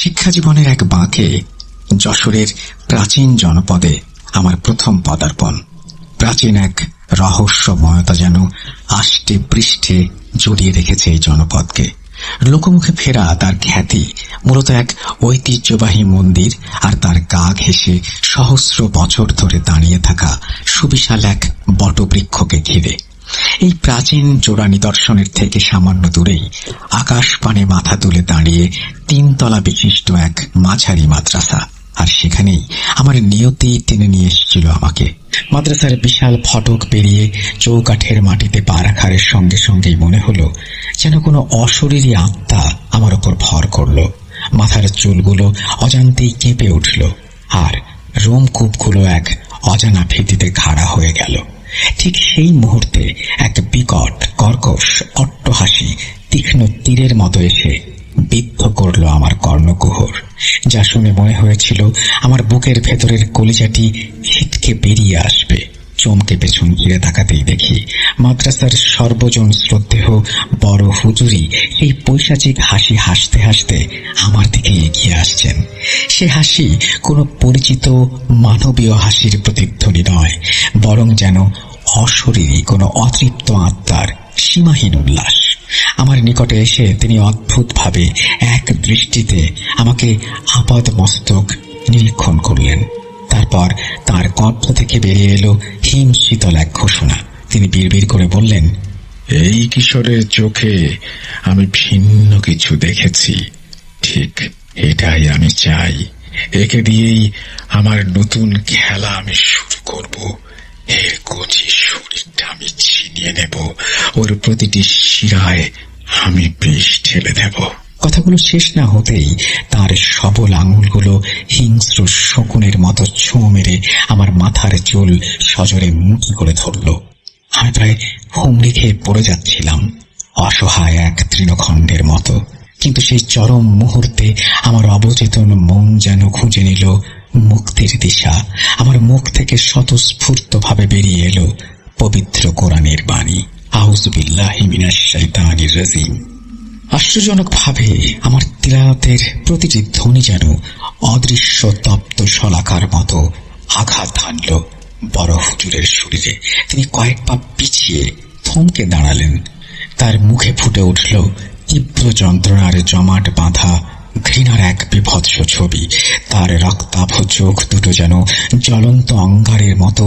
শিক্ষা জীবনের এক বাঁকে যশোরের প্রাচীন জনপদে আমার প্রথম পদার্পণ। প্রাচীন এক রহস্যময়তা যেন আষ্টে পৃষ্ঠে জড়িয়ে রেখেছে এই জনপদকে। লোকমুখে ফেরা তার খ্যাতি মূলত এক ঐতিহ্যবাহী মন্দির আর তার গা ঘেঁষে সহস্র বছর ধরে দাঁড়িয়ে থাকা সুবিশাল এক বটবৃক্ষকে ঘিরে। এই প্রাচীন জোড়া নিদর্শনের থেকে সামান্য দূরেই আকাশ পানে মাথা তুলে দাঁড়িয়ে 3 তলা বিশিষ্ট এক মাঝারি মাদ্রাসা। আর সেখানেই আমার নিয়তি টেনে নিয়ে এসেছিল আমাকে। মাদ্রাসার বিশাল ফটক পেরিয়ে চৌকাঠের মাটিতে পা রাখার সঙ্গে সঙ্গেই মনে হলো যেন কোনো অশরীরী আত্মা আমার ওপর ভর করল। মাথার চুলগুলো অজান্তেই কেঁপে উঠল, আর রোমকূপগুলো এক অজানা ভীতিতে খাড়া হয়ে গেল। ঠিক সেই মুহূর্তে এক বিকট কর্কশ অট্টহাসি তীক্ষ্ণ তীরের মতো এসে বিদ্ধ করল আমার কর্ণকুহর, যা শুনে মনে হয়েছিল আমার বুকের ভেতরের কলিজাটি ছিটকে বেরিয়ে আসবে। চমকে পেছন ঘিরে তাকাতেই দেখি মাদ্রাসার সর্বজন শ্রদ্ধেয় বড় হুজুরি এই পৈশাচিক হাসি হাসতে হাসতে আমার দিকে এগিয়ে আসছেন। সে হাসি কোনো পরিচিত মানবীয় হাসির প্রতিধ্বনি নয়, বরং যেন অশরীরী কোনো অতৃপ্ত আত্মার সীমাহীন উল্লাস। আমার নিকটে এসে তিনি অদ্ভুতভাবে এক দৃষ্টিতে আমাকে আপাদ মস্তক নিরীক্ষণ করলেন। তারপর তার কণ্ঠ থেকে বেরিয়ে এলো হিম শীতল এক ঘোষণা। তিনি বিড়বিড় করে বললেন, এই কিশোরের চোখে আমি ভিন্ন কিছু দেখেছি। ঠিক এটাই আমি চাই। একে দিয়েই আমার নতুন খেলা আমি শুরু করব। এর কচি শরীরটা আমি ছিনিয়ে নেব, ওর প্রতিটি শিরায় আমি বিষ ঢেলে দেব। কথাগুলো শেষ না হতেই তার সবল আঙুলগুলো হিংস্র শকুনের মতো ছোঁ মেরে আমার মাথার চুল সজোরে মুঠি করে ধরল। আমি প্রায় হুমড়ি খেয়ে পড়ে যাচ্ছিলাম, অসহায় এক তৃণখণ্ডের মতো। কিন্তু সেই চরম মুহূর্তে আমার অবচেতন মন যেন খুঁজে নিল মুক্তির দিশা। আমার মুখ থেকে স্বতঃস্ফূর্তভাবে বেরিয়ে এলো পবিত্র কোরআনের বাণী, আউযু বিল্লাহি মিনাশ শাইতানির রাজিম। আশ্চর্যজনকভাবে আমার তিলাওয়াতের প্রতিটি ধ্বনি যেন অদৃশ্য তপ্ত শলাকার মতো আঘাত হানল বড় হুজুরের শরীরে। তিনি কয়েক পা পিছিয়ে থমকে দাঁড়ালেন। তার মুখে ফুটে উঠল তীব্র যন্ত্রণার জমাট বাঁধা ঘৃণার এক বিভৎস ছবি। তার রক্তাভ চোখ দুটো যেন জ্বলন্ত অঙ্গারের মতো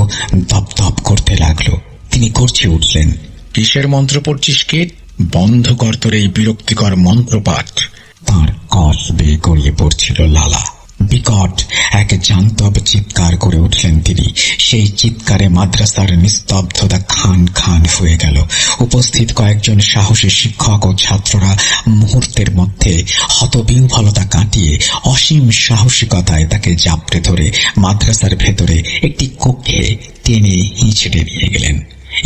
দপদপ করতে লাগলো। তিনি গর্জে উঠলেন, কিসের মন্ত্র পড়ছিস কে? বন্ধ কর তোর এই বিরক্তিকর মন্ত্রপাঠ। তাঁর কস বেয়ে গড়িয়ে পড়ছিল লালা। বিকট এক জান্তব চিৎকার করে উঠলেন তিনি। সেই চিৎকারে মাদ্রাসার নিস্তব্ধতা খান খান হয়ে গেল। উপস্থিত কয়েকজন সাহসী শিক্ষক ও ছাত্ররা মুহূর্তের মধ্যে হতবিহ্বলতা কাটিয়ে অসীম সাহসিকতায় তাকে জাপটে ধরে মাদ্রাসার ভেতরে একটি কক্ষে টেনে হিঁচড়ে নিয়ে গেলেন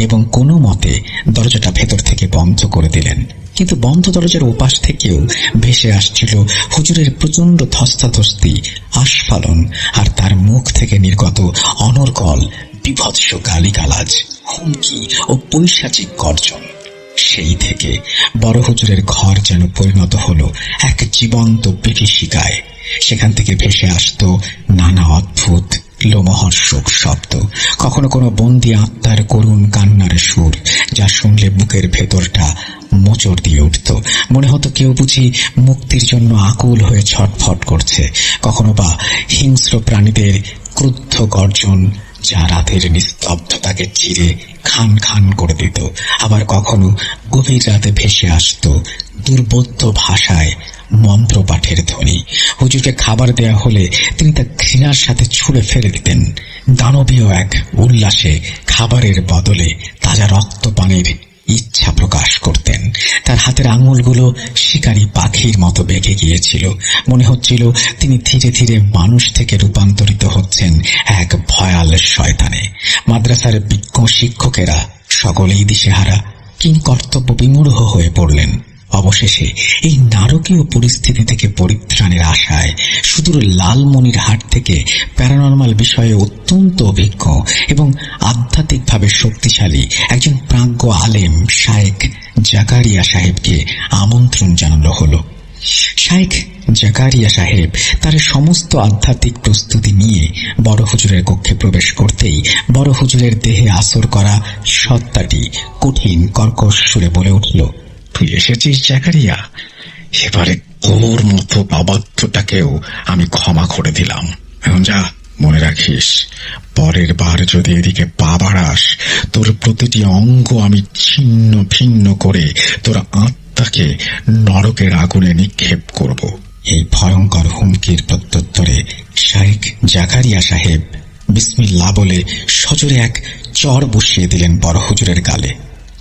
এবং কোনো মতে দরজাটা ভেতর থেকে বন্ধ করে দিলেন। কিন্তু বন্ধ দরজার ওপাশ থেকেও ভেসে আসছিল হুজুরের প্রচন্ড ধস্তাধস্তি আস্ফালন, আর তার মুখ থেকে নির্গত অনর্গল বিভৎস গালিগালাজ, হুমকি ও পৈশাচিক গর্জন। সেই থেকে বড় হুজুরের ঘর যেন পরিণত হলো এক জীবন্ত বিভীষিকায়। সেখান থেকে ভেসে আসতো নানা অদ্ভুত লোমহর্ষক শব্দ, কখনো কোনো বন্দি আত্মার করুণ কান্নার সুর, যা শুনলে বুকের ভেতরটা মোচড় দিয়ে উঠত। মনে হতো কেউ বুঝি মুক্তির জন্য আকুল হয়ে ছটফট করছে। কখনো বা হিংস্র প্রাণীদের ক্রুদ্ধ গর্জন, যা রাতের নিস্তব্ধতাকে চিরে খান খান করে দিত। আবার কখনো গভীর রাতে ভেসে আসত দুর্বোধ্য ভাষায় মন্ত্রপাঠের ধ্বনি। হুজুরকে খাবার দেয়া হলে তিনি তা ঘৃণার সাথে ছুঁড়ে ফেলে দিতেন। দানবীয় এক উল্লাসে খাবারের বদলে তাজা রক্তপানের ইচ্ছা প্রকাশ করতেন। তার হাতের আঙুলগুলো শিকারী পাখির মতো বেঁকে গিয়েছিল। মনে হচ্ছিল তিনি ধীরে ধীরে মানুষ থেকে রূপান্তরিত হচ্ছেন এক ভয়াল শয়তানে। মাদ্রাসার বিজ্ঞ শিক্ষকেরা সকলেই দিশেহারা, কিংকর্তব্য বিমূঢ় হয়ে পড়লেন। অবশেষে এই নারকীয় পরিস্থিতি থেকে পরিত্রাণের আশায় সুদূর লালমনিরহাট থেকে প্যারানরমাল বিষয়ে অত্যন্ত অভিজ্ঞ এবং আধ্যাত্মিকভাবে শক্তিশালী একজন প্রাজ্ঞ আলেম শায়েখ জাকারিয়া সাহেবকে আমন্ত্রণ জানানো হলো। শাইখ জাকারিয়া সাহেব তার সমস্ত আধ্যাত্মিক প্রস্তুতি নিয়ে বড় হুজুরের কক্ষে প্রবেশ করতেই বড় হুজুরের দেহে আসর করা সত্তাটি কঠিন কর্কশ সুরে বলে উঠল, তুই এসেছিস জাকারিয়া, এবারে তোর মতো অবাধ্যটাকেও আমি ক্ষমা করে দিলাম। এখন যা, মনে রাখিস পরের বার যদি এদিকে পা বাড়াস তোর প্রতিটি অঙ্গ আমি ছিন্ন ভিন্ন করে তোর আত্মাকে নরকের আগুনে নিক্ষেপ করব। এই ভয়ঙ্কর হুমকির প্রত্যুত্তরে শাইখ জাকারিয়া সাহেব বিসমিল্লাহ বলে সজোরে এক চড় বসিয়ে দিলেন বড় হুজুরের গালে।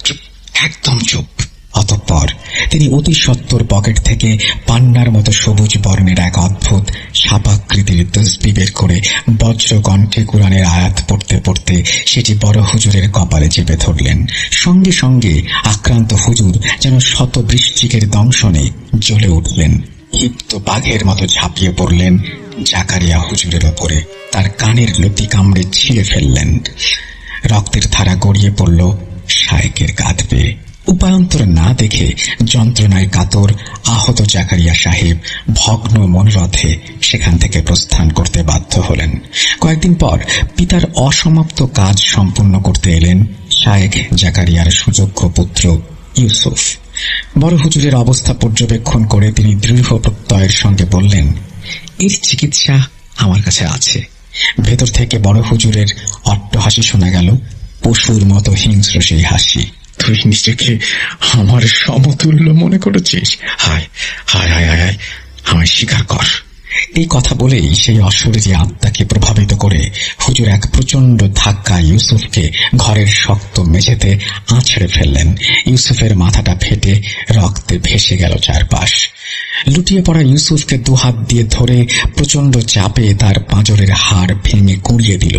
চুপ, একদম চুপ। অতঃপর তিনি অতি সত্বর পকেট থেকে পান্নার মতো সবুজ বর্ণের এক অদ্ভুত সাপাকৃতির তসবিহ বের করে বজ্র কণ্ঠে কুরআনের আয়াত পড়তে পড়তে সেটি বড় হুজুরের কপালে চেপে ধরলেন। সঙ্গে সঙ্গে আক্রান্ত হুজুর যেন শত বৃশ্চিকের দংশনে জ্বলে উঠলেন। ক্ষিপ্ত বাঘের মতো ঝাঁপিয়ে পড়লেন জাকারিয়া হুজুরের ওপরে, তার কানের লতি কামড়ে ছিঁড়ে ফেললেন। রক্তের ধারা গড়িয়ে পড়ল শায়েকের কাঁধ বেয়ে। উপায়ন্তর না দেখে যন্ত্রণায় কাতর আহত জাকারিয়া সাহেব ভগ্ন মনোরথে সেখান থেকে প্রস্থান করতে বাধ্য হলেন। কয়েকদিন পর পিতার অসমাপ্ত কাজ সম্পূর্ণ করতে এলেন শায়েখ জাকারিয়ার সুযোগ্য পুত্র ইউসুফ। বড় হুজুরের অবস্থা পর্যবেক্ষণ করে তিনি দৃঢ় প্রত্যয়ের সঙ্গে বললেন, এর চিকিৎসা আমার কাছে আছে। ভেতর থেকে বড় হুজুরের অট্টহাসি শোনা গেল, পশুর মতো হিংস্র সেই হাসি। তুই নিজেকে আমার সমতুল্য মনে করেছিস? হায় হায় হায় হায়, আমায় স্বীকার কর। এই কথা বলেই সেই অশরীরী আত্মাকে প্রভাবিত করে হুজুর এক প্রচন্ড ধাক্কা ইউসুফকে ঘরের শক্ত মেঝেতে আছড়ে ফেললেন। ইউসুফের মাথাটা ফেটে রক্তে ভেসে গেল চারপাশ। লুটিয়ে পড়া ইউসুফকে দুহাত দিয়ে ধরে প্রচন্ড চাপে তার পাঁজরের হাড় ভেঙে গুঁড়িয়ে দিল।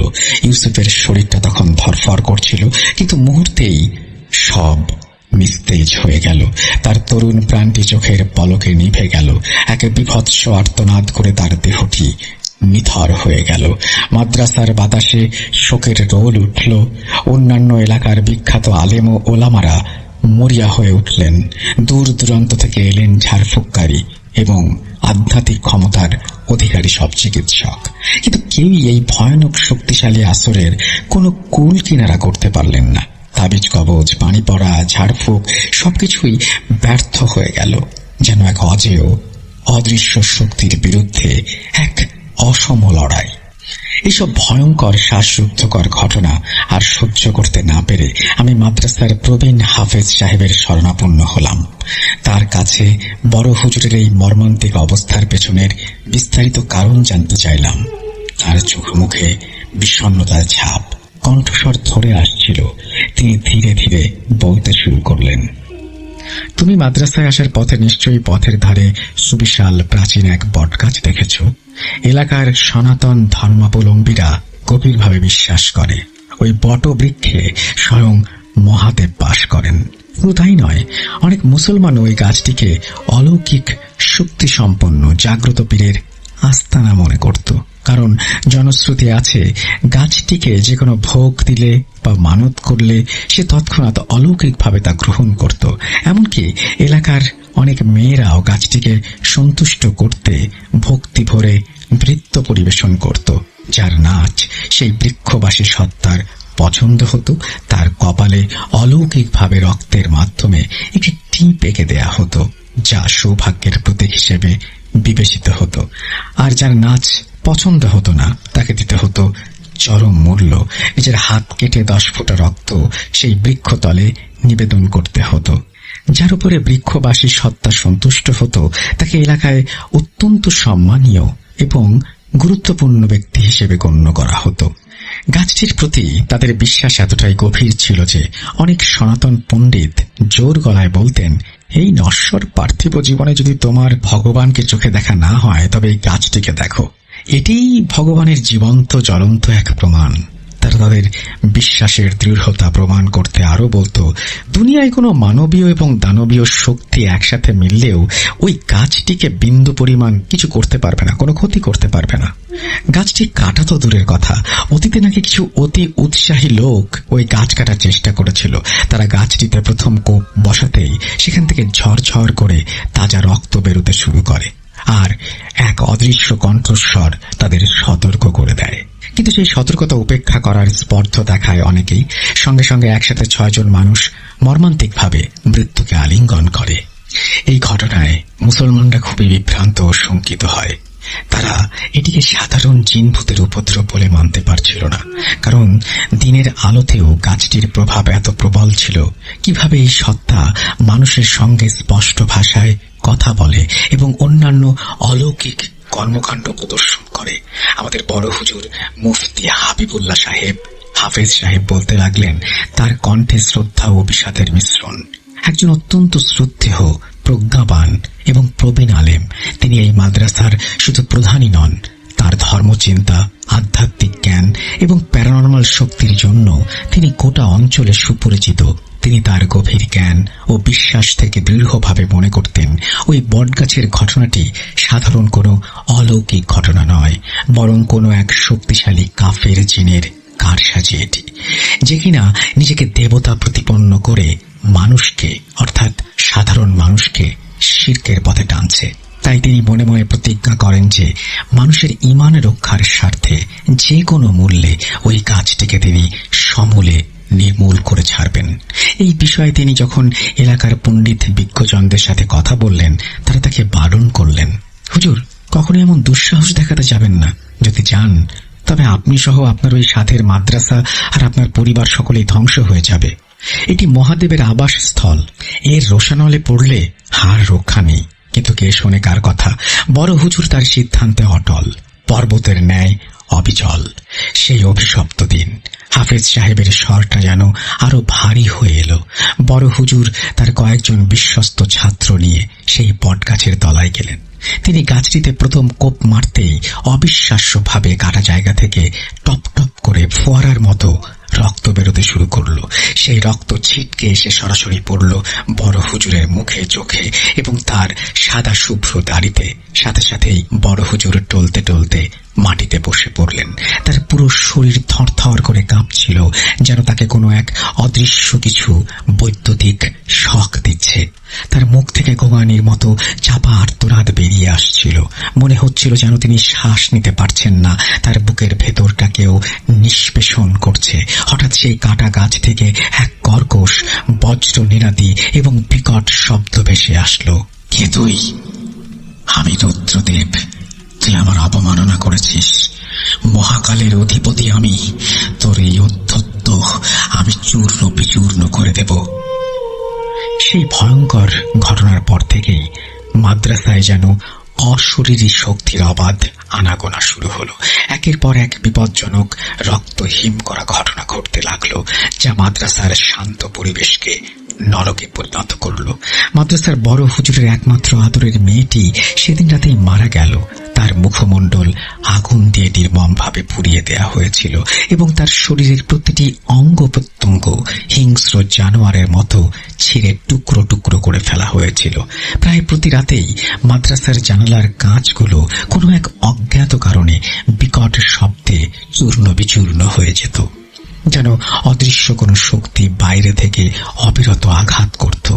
ইউসুফের শরীরটা তখন ধরফর করছিল, কিন্তু মুহূর্তেই সব নিস্তেজ হয়ে গেল। তার তরুণ প্রাণটি চোখের পলকে নিভে গেল। এক বিভৎস আর্তনাদ করে তার দেহটি নিথর হয়ে গেল। মাদ্রাসার বাতাসে শোকের রোল উঠল। অন্যান্য এলাকার বিখ্যাত আলেম ও ওলামারা মরিয়া হয়ে উঠলেন। দূর দূরান্ত থেকে এলেন ঝাড়ফুঁককারী এবং আধ্যাত্মিক ক্ষমতার অধিকারী সব চিকিৎসক, কিন্তু কেউই এই ভয়ানক শক্তিশালী আসরের কোনো কুল কিনারা করতে পারলেন না। তাবিজ কবজ, পানি পড়া, ঝাড়ফুঁক সবকিছুই ব্যর্থ হয়ে গেল। যেন এক অজেয় অদৃশ্য শক্তির বিরুদ্ধে এক অসম লড়াই। এইসব ভয়ঙ্কর শ্বাসরুদ্ধকর ঘটনা আর সহ্য করতে না পেরে আমি মাদ্রাসার প্রবীণ হাফেজ সাহেবের শরণাপন্ন হলাম। তার কাছে বড় হুজুরের এই মর্মান্তিক অবস্থার পেছনের বিস্তারিত কারণ জানতে চাইলাম। তার চোখ মুখে বিষণ্ণতার ছাপ, কণ্ঠস্বর ধরে আসছিল। তিনি ধীরে ধীরে বলতে শুরু করলেন, তুমি মাদ্রাসায় আসার পথে নিশ্চয়ই পথের ধারে সুবিশাল প্রাচীন এক বটগাছ দেখেছ। এলাকার সনাতন ধর্মাবলম্বীরা গভীরভাবে বিশ্বাস করে ওই বটবৃক্ষে স্বয়ং মহাদেব বাস করেন। শুধু তাই নয়, অনেক মুসলমান ওই গাছটিকে অলৌকিক শক্তি সম্পন্ন জাগ্রত পীরের আস্তানা মনে করত। কারণ জনশ্রুতি আছে, গাছটিকে যে কোনো ভোগ দিলে বা মানত করলে সে তৎক্ষণাৎ অলৌকিকভাবে তা গ্রহণ করত। এমনকি এলাকার অনেক মেয়েরাও গাছটিকে সন্তুষ্ট করতে ভক্তি ভরে নৃত্য পরিবেশন করত। যার নাচ সেই বৃক্ষবাসী সত্তার পছন্দ হতো, তার কপালে অলৌকিকভাবে রক্তের মাধ্যমে একটি টিপ এঁকে দেয়া হতো, যা সৌভাগ্যের প্রতীক হিসেবে বিবেচিত হতো। আর যার নাচ পছন্দ হতো না, তাকে দিতে হতো চরম মূল্য। নিজের হাত কেটে 10 ফোঁটা রক্ত সেই বৃক্ষতলে নিবেদন করতে হতো। যার উপরে বৃক্ষবাসী সত্তা সন্তুষ্ট হতো তাকে এলাকায় অত্যন্ত সম্মানীয় এবং গুরুত্বপূর্ণ ব্যক্তি হিসেবে গণ্য করা হতো। গাছটির প্রতি তাদের বিশ্বাস এতটাই গভীর ছিল যে অনেক সনাতন পণ্ডিত জোর গলায় বলতেন, এই নশ্বর পার্থিব জীবনে যদি তোমার ভগবানকে চোখে দেখা না হয়, তবে এই গাছটিকে দেখো, এটিই ভগবানের জীবন্ত জ্বলন্ত এক প্রমাণ। তারা তাদের বিশ্বাসের দৃঢ়তা প্রমাণ করতে আরো বলতো, দুনিয়ায় কোনো মানবীয় এবং দানবীয় শক্তি একসাথে মিললেও ওই গাছটিকে বিন্দু পরিমাণ কিছু করতে পারবে না, কোনো ক্ষতি করতে পারবে না। গাছটি কাটা তো দূরের কথা, অতীতে নাকি কিছু অতি উৎসাহী লোক ওই গাছ কাটার চেষ্টা করেছিল। তারা গাছটিতে প্রথম কোপ বসাতেই সেখান থেকে ঝরঝর করে তাজা রক্ত বেরোতে শুরু করে, আর এক অদৃশ্য কণ্ঠস্বর তাদের সতর্ক করে দেয়। কিন্তু সেই সতর্কতা উপেক্ষা করার স্পর্ধ দেখায় অনেকেই। সঙ্গে সঙ্গে একসাথে 6 জন মানুষ মর্মান্তিকভাবে মৃত্যুকে আলিঙ্গন করে। এই ঘটনায় মুসলমানরা খুবই বিভ্রান্ত ও শঙ্কিত হয়। তারা এটিকে সাধারণ জিনভূতের উপদ্রব বলে মানতে পারছিল না, কারণ দিনের আলোতেও গাছটির প্রভাব এত প্রবল ছিল। কিভাবে এই সত্তা মানুষের সঙ্গে স্পষ্ট ভাষায় কথা বলে এবং অন্যান্য অলৌকিক কর্মকাণ্ড প্রদর্শন করে। আমাদের বড় হুজুর মুফতি হাবিবুল্লাহ সাহেব, হাফেজ সাহেব বলতে লাগলেন, তার কণ্ঠে শ্রদ্ধা ও বিষাদের মিশ্রণ। একজন অত্যন্ত শ্রদ্ধেয়, প্রজ্ঞাবান এবং প্রবীণ আলেম। তিনি এই মাদ্রাসার শুধু প্রধানই নন, তার ধর্মচিন্তা, আধ্যাত্মিক জ্ঞান এবং প্যারানর্মাল শক্তির জন্য তিনি গোটা অঞ্চলে সুপরিচিত। তিনি তার গভীর জ্ঞান ও বিশ্বাস থেকে দৃঢ়ভাবে মনে করতেন ওই বটগাছের ঘটনাটি সাধারণ কোনো অলৌকিক ঘটনা নয়, বরং কোনো এক শক্তিশালী কাফের জিনের কারসাজি এটি, যে কিনা নিজেকে দেবতা প্রতিপন্ন করে মানুষকে, অর্থাৎ সাধারণ মানুষকে শিরকের পথে টানছে। তাই তিনি মনে মনে প্রতিজ্ঞা করেন যে মানুষের ঈমান রক্ষার স্বার্থে যে কোনো মূল্যে ওই গাছটিকে তিনি সমূলে নির্মূল করে ছাড়বেন। এই বিষয়ে তিনি যখন এলাকার পণ্ডিত বিজ্ঞজনদের সাথে কথা বললেন, তারা তাকে বারণ করলেন, হুজুর, কখনো এমন দুঃসাহস দেখাতে যাবেন না। যদি যান তবে আপনি সহ আপনার ওই সাথের মাদ্রাসা আর আপনার পরিবার সকলেই ধ্বংস হয়ে যাবে। এটি মহাদেবের আবাসস্থল, এর রোশানলে পড়লে হার রক্ষা নেই। কিন্তু কে শোনে কার কথা? বড় হুজুর তার সিদ্ধান্তে অটল, পর্বতের ন্যায় অবিচল। সেই অভিশপ্ত দিন হাফেজ সাহেবের স্বরটা যেন আরো ভারী হয়ে এলো। বড় হুজুর তার কয়েকজন বিশ্বস্ত ছাত্র নিয়ে সেই বটগাছের তলায় গেলেন। তিনি গাছটিতে প্রথম কোপ মারতেই অবিশ্বাস্যভাবে কাটা জায়গা থেকে টপ টপ করে ফোয়ারার মতো রক্ত বেরোতে শুরু করলো। সেই রক্ত ছিটকে এসে সরাসরি পড়ল বড় হুজুরের মুখে, চোখে এবং তার সাদা শুভ্র দাড়িতে। সাথে সাথেই বড় হুজুর টলতে টলতে মাটিতে বসে পড়লেন। তার পুরো শরীর থরথর করে কাঁপছিল, যেন তাকে কোনো এক অদৃশ্য কিছু বৈদ্যুতিক শক দিচ্ছে। তার মুখ থেকে গোঙানির মতো চাপা আর্তনাদ বেরিয়ে আসছিল। মনে হচ্ছিল যেন তিনি শ্বাস নিতে পারছেন না, তার বুকের ভেতরটা কেউ নিষ্পেষণ করছে। হঠাৎ সেই কাটা গাছ থেকে এক কর্কশ বজ্র নিনাদি এবং বিকট শব্দ ভেসে আসলো। কে তুই? আমি রুদ্রদেব। তুই আমার অপমাননা করেছিস। মহাকালের অধিপতি আমি। তোর এই অধ্যত্ত আমি চূর্ণ বিচূর্ণ করে দেব। সেই ভয়ঙ্কর ঘটনার পর থেকেই মাদ্রাসায় যেন অশরীরী শক্তির অবাধ আনাগোনা শুরু হলো। একের পর এক বিপজ্জনক রক্ত হিম করা ঘটনা ঘটতে লাগলো, যা মাদ্রাসার শান্ত পরিবেশকে নরকে পরিণত করলো। মাদ্রাসার বড় হুজুরের একমাত্র আদরের মেয়েটি সেদিন রাতেই মারা গেল। তার মুখমণ্ডল আগুন দিয়ে নির্মমভাবে পুড়িয়ে দেয়া হয়েছিল এবং তার শরীরের প্রতিটি অঙ্গ প্রত্যঙ্গ হিংস্র জানোয়ারের মতো ছিঁড়ে টুকরো টুকরো করে ফেলা হয়েছিল। প্রায় প্রতি রাতেই মাদ্রাসার জানালার কাঁচগুলো কোনো এক অজ্ঞাত কারণে বিকট শব্দে চূর্ণ বিচূর্ণ হয়ে যেত, যেন অদৃশ্য কোনো শক্তি বাইরে থেকে অবিরত আঘাত করত।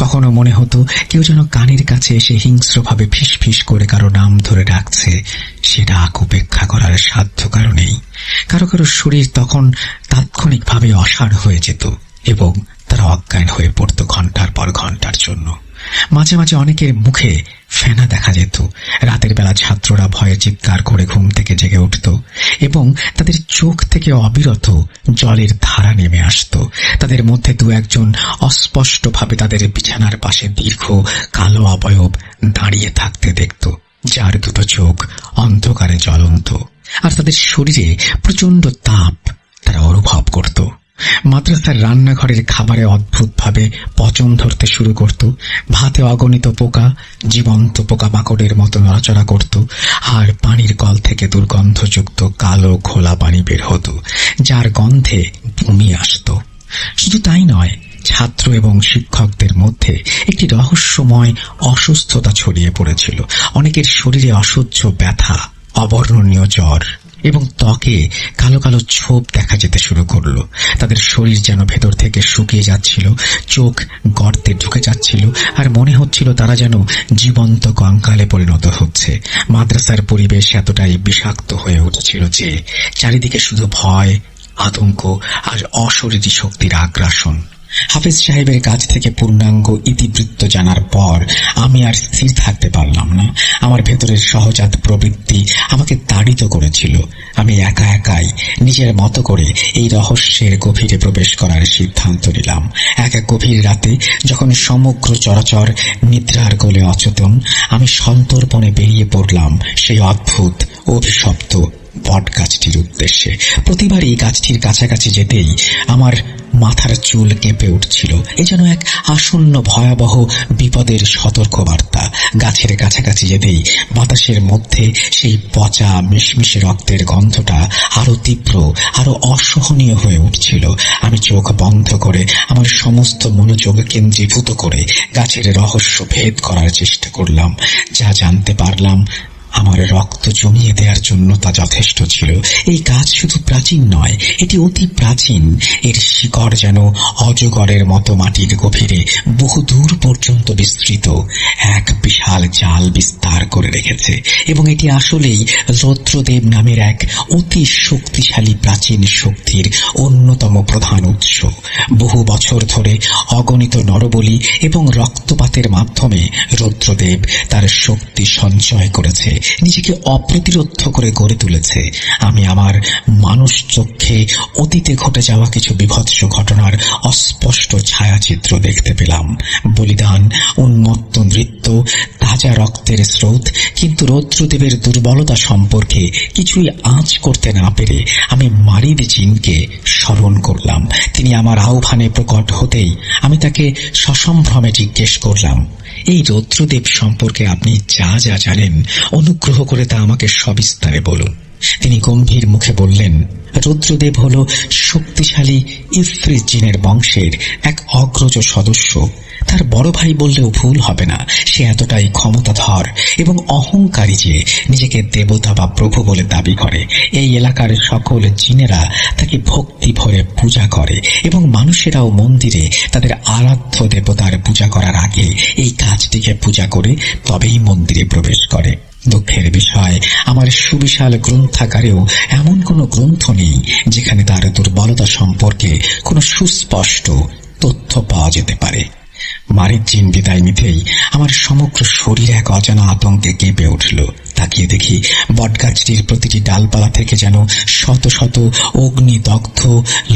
কখনো মনে হতো কেউ যেন কানের কাছে এসে হিংস্রভাবে ফিসফিস করে কারো নাম ধরে ডাকছে। সে ডাক উপেক্ষা করার সাধ্য কারণেই কারো কারো শরীর তখন তাৎক্ষণিকভাবে অসাড় হয়ে যেত এবং তারা অজ্ঞান হয়ে পড়ত ঘন্টার পর ঘন্টার জন্য। মাঝে মাঝে অনেকের মুখে ফেনা দেখা যেত। রাতের বেলা ছাত্ররা ভয়ে চিৎকার করে ঘুম থেকে জেগে উঠত এবং তাদের চোখ থেকে অবিরত জলের ধারা নেমে আসত। তাদের মধ্যে দু একজন অস্পষ্টভাবে তাদের বিছানার পাশে দীর্ঘ কালো অবয়ব দাঁড়িয়ে থাকতে দেখত, যার দুটো চোখ অন্ধকারে জ্বলন্ত, আর তাদের শরীরে প্রচন্ড তাপ তারা অনুভব করত। মাদ্রাসার রান্নাঘরের খাবারে অদ্ভুতভাবে পচন ধরতে শুরু করত। ভাতে অগণিত পোকা জীবন্ত পোকামাকড়ের মতো নড়াচড়া করত, আর পানির কল থেকে দুর্গন্ধযুক্ত কালো ঘোলা পানি বের হতো, যার গন্ধে বমি আসত। শুধু তাই নয়, ছাত্র এবং শিক্ষকদের মধ্যে একটি রহস্যময় অসুস্থতা ছড়িয়ে পড়েছিল। অনেকের শরীরে অসহ্য ব্যথা, অবর্ণনীয় জ্বর এবং ত্বকে কালো কালো ছোপ দেখা যেতে শুরু করলো। তাদের শরীর যেন ভেতর থেকে শুকিয়ে যাচ্ছিল, চোখ গর্তে ঢুকে যাচ্ছিল, আর মনে হচ্ছিল তারা যেন জীবন্ত কঙ্কালে পরিণত হচ্ছে। মাদ্রাসার পরিবেশ এতটাই বিষাক্ত হয়ে উঠেছিল যে চারিদিকে শুধু ভয়, আতঙ্ক আর অশরীরী শক্তির আগ্রাসন। হাফেজ সাহেবের কাছ থেকে পূর্ণাঙ্গ ইতিবৃত্ত জানার পর আমি আর স্থির থাকতে পারলাম না। আমার ভেতরের সহজাত প্রবৃত্তি আমাকে তাড়িত করেছিল। আমি একা একাই নিজের মতো করে এই রহস্যের গভীরে প্রবেশ করার সিদ্ধান্ত নিলাম। এক গভীর রাতে যখন সমগ্র চরাচর নিদ্রার কোলে অচেতন, আমি সন্তর্পণে বেরিয়ে পড়লাম সেই অদ্ভুত অভিশপ্ত বটগাছটির উদ্দেশ্যে। প্রতিবার এই গাছটির কাছাকাছি যেতেই আমার মাথার চুল কেঁপে উঠছিল। এ যেন এক আসন্ন ভয়াবহ বিপদের সতর্কবার্তা। গাছের কাছাকাছি যেতেই বাতাসের মধ্যে সেই পচা মিশমিশে রক্তের গন্ধটা আরো তীব্র, আরো অসহনীয় হয়ে উঠছিল। আমি চোখ বন্ধ করে আমার সমস্ত মনোযোগ কেন্দ্রীভূত করে গাছের রহস্য ভেদ করার চেষ্টা করলাম। যা জানতে পারলাম, আমার রক্ত জমিয়ে দেওয়ার জন্য তা যথেষ্ট ছিল। এই গাছ শুধু প্রাচীন নয়, এটি অতি প্রাচীন। এর শিকড় যেন অজগরের মতো মাটির গভীরে বহু দূর পর্যন্ত বিস্তৃত এক বিশাল জাল বিস্তার করে রেখেছে, এবং এটি আসলেই রৌদ্রদেব নামের এক অতি শক্তিশালী প্রাচীন শক্তির অন্যতম প্রধান উৎস। বহু বছর ধরে অগণিত নরবলি এবং রক্তপাতের মাধ্যমে রৌদ্রদেব তার শক্তি সঞ্চয় করেছে, নিজেকে অপ্রতিরোধ করে গড়ে তুলেছে। আমি আমার মানুষ চোখে অতীতে ঘটে যাওয়া কিছু বিভৎস ঘটনার অস্পষ্ট ছায়াচিত্র দেখতে পেলাম। বলিদান, উন্মত্ত নৃত্য, তাজা রক্তের স্রোত। কিন্তু রৌদ্রদেবের দুর্বলতা সম্পর্কে কিছুই আঁচ করতে না পেরে আমি মারিদ জিনকে স্মরণ করলাম। তিনি আমার আহ্বানে প্রকট হতেই আমি তাকে সসম্ভ্রমে জিজ্ঞেস করলাম, এই রৌদ্রদেব সম্পর্কে আপনি যা যা জানেন, অনুগ্রহ করে তা আমাকে সবিস্তারে বলুন। তিনি গম্ভীর মুখে বললেন, রৌদ্রদেব হল শক্তিশালী ইফরিত জিনের বংশের এক অগ্রজ সদস্য। তার বড় ভাই বললেও ভুল হবে না। সে এতটাই ক্ষমতাধর এবং অহংকারী যে নিজেকে দেবতা বা প্রভু বলে দাবি করে। এই এলাকার সকল জিনেরা তাকে ভক্তি ভরে পূজা করে, এবং মানুষেরাও মন্দিরে তাদের আরাধ্য দেবতার পূজা করার আগে এই গাছটিকে পূজা করে তবেই মন্দিরে প্রবেশ করে। দুঃখের বিষয়, আমার সুবিশাল গ্রন্থাগারেও এমন কোনো গ্রন্থ নেই যেখানে তার দুর্বলতা সম্পর্কে কোনো সুস্পষ্ট তথ্য পাওয়া যেতে পারে। মারিদ জিন বিদায় নিতেই আমার সমগ্র শরীর এক অজানা আতঙ্কে কেঁপে উঠল। তাকিয়ে দেখি বটগাছটির প্রতিটি ডালপালা থেকে যেন শত শত অগ্নিদগ্ধ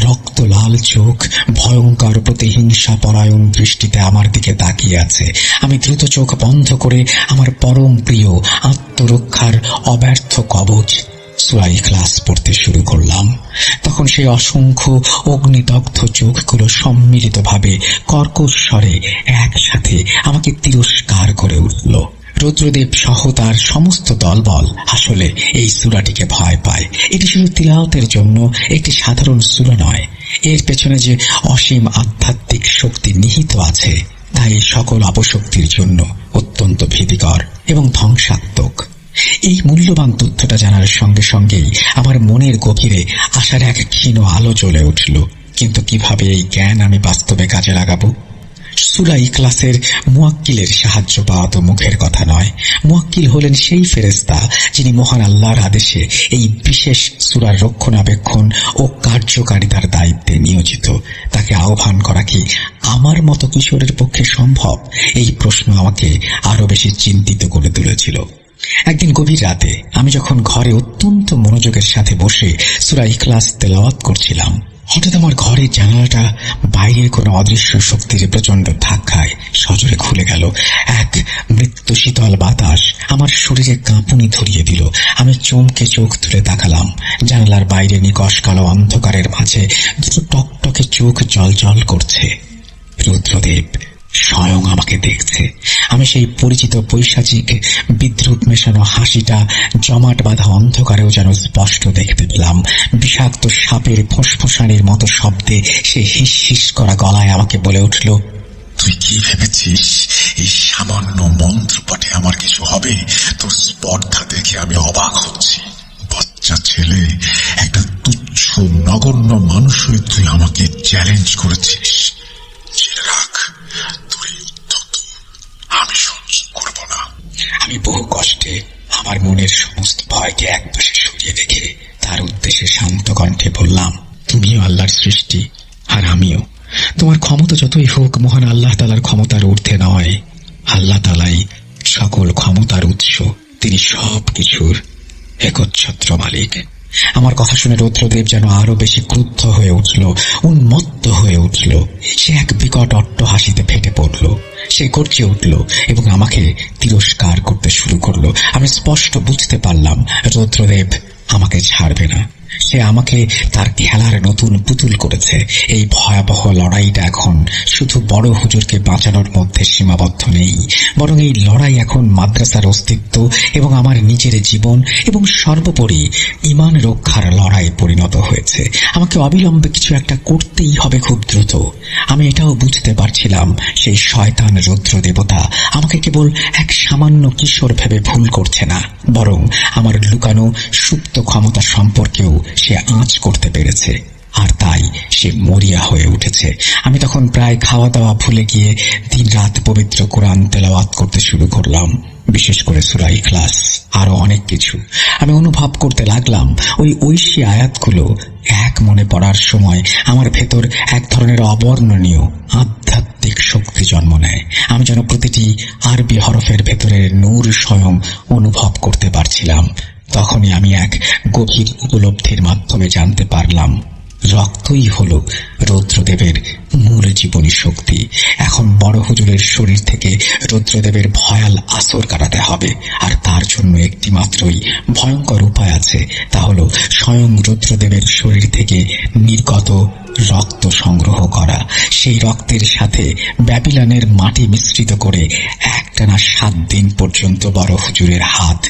রক্ত লাল চোখ ভয়ঙ্কর প্রতিহিংসা পরায়ণ দৃষ্টিতে আমার দিকে তাকিয়ে আছে। আমি দ্রুত চোখ বন্ধ করে আমার পরম প্রিয় আত্মরক্ষার অব্যর্থ কবচ সূরা ইখলাস পড়তে শুরু করলাম। তখন সেই অসংখ্য অগ্নিদগ্ধ চোখগুলো সম্মিলিতভাবে কর্কশ স্বরে একসাথে আমাকে তিরস্কার করে উঠল। রৌদ্রদেব সহ তার সমস্ত দলবল আসলে এই সূরাটিকে ভয় পায়। এটি শুধু তিলাওয়াতের জন্য একটি সাধারণ সূরা নয়, এর পেছনে যে অসীম আধ্যাত্মিক শক্তি নিহিত আছে তা এই সকল অপশক্তির জন্য অত্যন্ত ভীতিকর এবং ধ্বংসাত্মক। এই মূল্যবান তথ্যটা জানার সঙ্গে সঙ্গেই আমার মনের গভীরে আশার এক ক্ষীণ আলো জ্বলে উঠল। কিন্তু কিভাবে এই জ্ঞান আমি বাস্তবে কাজে লাগাবো? সূরা ইখলাসের মুয়াক্কিলের সাহায্য পাওয়া তো মুখের কথা নয়। মুয়াক্কিল হলেন সেই ফেরেশতা যিনি মহান আল্লাহর আদেশে এই বিশেষ সূরার রক্ষণাবেক্ষণ ও কার্যকারিতার দায়িত্বে নিয়োজিত। তাকে আহ্বান করা কি আমার মতো কিশোরের পক্ষে সম্ভব? এই প্রশ্ন আমাকে আরো বেশি চিন্তিত করে তুলেছিল। একদিন গভীর রাতে আমি যখন ঘরে অত্যন্ত মনোযোগের সাথে বসে সূরা ইখলাস তেলাওয়াত করছিলাম, হঠাৎ আমার ঘরের জানালাটা বাইরের কোনো অদৃশ্য শক্তির প্রচন্ড ধাক্কায় সজোরে খুলে গেল। এক মৃত্যু শীতল বাতাস আমার শরীরে কাঁপুনি ধরিয়ে দিল। আমি চমকে চোখ তুলে তাকালাম। জানালার বাইরে নিকষ কালো অন্ধকারের মাঝে দুটো টকটকে চোখ জলজল করছে। রুদ্রদেব স্বয়ং আমাকে দেখছে। আমি সেই পরিচিত পৈশাচিক বিদ্রুপ মেশানো হাসিটা জমাট বাঁধা অন্ধকারেও যেন স্পষ্ট দেখতে পেলাম। বিষাক্ত সাপের ফোঁসফোঁসানির মতো শব্দে সে হিস হিস করা গলায় আমাকে বলে উঠল, তুই কি ভেবেছিস এই সামান্য মন্ত্রপাঠে আমার কিছু হবে? তোর স্পর্ধা দেখে আমি অবাক হচ্ছি। বাচ্চা ছেলে, একটা তুচ্ছ নগণ্য মানুষ হয়ে তুই আমাকে চ্যালেঞ্জ করেছিস। জেনে রাখ, তোর এই উদ্ধত আমি সহ্য করব না। আমি বহু কষ্টে আমার মনের সমস্ত ভয়কে একপাশে সরিয়ে রেখে তার উদ্দেশ্যে শান্ত কণ্ঠে বললাম, তুমিও আল্লাহর সৃষ্টি, আর আমিও। তোমার ক্ষমতা যতই হোক, মহান আল্লাহ তাআলার ক্ষমতার ঊর্ধ্বে নয়। আল্লাহ তাআলাই সকল ক্ষমতার উৎস, তিনি সব কিছুর একচ্ছত্র মালিক। আমার কথা শুনে রুদ্রদেব যেন আরো বেশি ক্রুদ্ধ হয়ে উঠল, উন্মত্ত হয়ে উঠল। সে এক বিকট অট্টহাসিতে ফেটে পড়ল। সে গর্জে উঠল এবং আমাকে তিরস্কার করতে শুরু করলো। আমি স্পষ্ট বুঝতে পারলাম রুদ্রদেব আমাকে ছাড়বে না। সে আমাকে তার খেলার নতুন পুতুল করেছে। এই ভয়াবহ লড়াইটা এখন শুধু বড় হুজুরকে বাঁচানোর মধ্যে সীমাবদ্ধ নেই, বরং এই লড়াই এখন মাদ্রাসার অস্তিত্ব এবং আমার নিজের জীবন এবং সর্বোপরি ঈমান রক্ষার লড়াই পরিণত হয়েছে। আমাকে অবিলম্বে কিছু একটা করতেই হবে, খুব দ্রুত। আমি এটাও বুঝতে পারছিলাম সেই শয়তান রুদ্র দেবতা আমাকে কেবল এক সামান্য কিশোর ভেবে ভুল করছে না, বরং আমার লুকানো সুপ্ত ক্ষমতা সম্পর্কেও সে আঁচ করতে পেরেছে। আর তাই সে মরিয়া হয়ে উঠেছে। আমি তখন প্রায় খাওয়া দাওয়া ভুলে গিয়ে দিনরাত পবিত্র কোরআন তেলাওয়াত করতে শুরু করলাম, বিশেষ করে সূরা ইখলাস, আরো অনেক কিছু। আমি অনুভব করতে লাগলাম ওই ঐশী আয়াতগুলো এক মনে পড়ার সময় আমার ভেতর এক ধরনের অবর্ণনীয় আধ্যাত্মিক শক্তি জন্ম নেয়। আমি যেন প্রতিটি আরবি হরফের ভেতরের নূর স্বয়ং অনুভব করতে পারছিলাম। তখনই আমি এক গভীর উপলব্ধির মাধ্যমে জানতে পারলাম, রক্তই হল রুদ্রদেবের মূল জীবনী শক্তি। এখন বড় হুজুরের শরীর থেকে রুদ্রদেবের ভয়াল আসর কাটাতে হবে, আর তার জন্য একটি মাত্রই ভয়ঙ্কর উপায় আছে, তা হল স্বয়ং রুদ্রদেবের শরীর থেকে নির্গত রক্ত সংগ্রহ করা। সেই রক্তের সাথে ব্যাবিলনের মাটি মিশ্রিত করে একটানা 7 দিন পর্যন্ত বড় হুজুরের হাত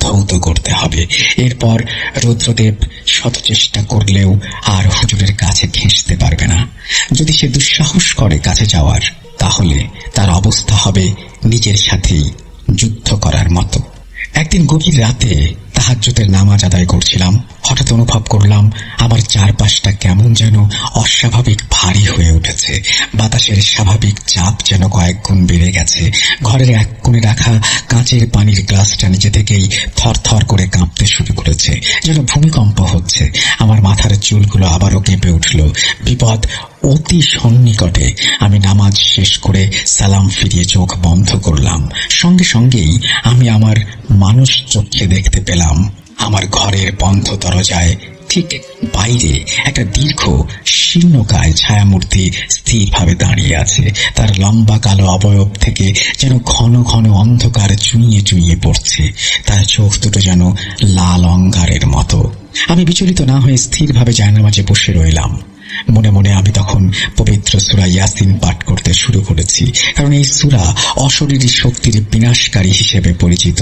ধৌত করতে হবে। এরপর রুদ্রদেব শত চেষ্টা করলেও আর হুজুরের কাছে ঘেঁষতে পারবে না। যদি সে দুঃসাহস করে কাছে যাওয়ার, তাহলে তার অবস্থা হবে নিজের সাথেই যুদ্ধ করার মতো। একদিন গভীর রাতে তাহাজ্জুদের নামাজ আদায় করছিলাম। হঠাৎ অনুভব করলাম আমার চারপাশটা কেমন যেন অস্বাভাবিক ভারী হয়ে উঠেছে। বাতাসের স্বাভাবিক চাপ যেন কয়েক গুণ বেড়ে গেছে। ঘরের এক কোণে রাখা কাঁচের পানির গ্লাসটা নিজে থেকেই থরথর করে কাঁপতে শুরু করেছে, যেন ভূমিকম্প হচ্ছে। আমার মাথার চুলগুলো আবারও কেঁপে উঠল। বিপদ অতি সন্নিকটে। আমি নামাজ শেষ করে সালাম ফিরিয়ে চোখ বন্ধ করলাম। সঙ্গে সঙ্গেই আমি আমার মানুষ চোখে দেখতে পেলাম আমার ঘরের বন্ধ দরজায় ঠিক বাইরে একটা দীর্ঘ শীর্ণকায় ছায়ামূর্তি স্থিরভাবে দাঁড়িয়ে আছে। তার লম্বা কালো অবয়ব থেকে যেন ঘন ঘন অন্ধকার চুইয়ে চুইয়ে পড়ছে। তার চোখ দুটো যেন লাল অঙ্গারের মতো। আমি বিচলিত না হয়ে স্থিরভাবে জায়নামাজে বসে রইলাম। মনে মনে আমি তখন পবিত্র সূরা ইয়াসিন পাঠ করতে শুরু করেছি, কারণ এই সূরা অশরীরী শক্তির বিনাশকারী হিসেবে পরিচিত।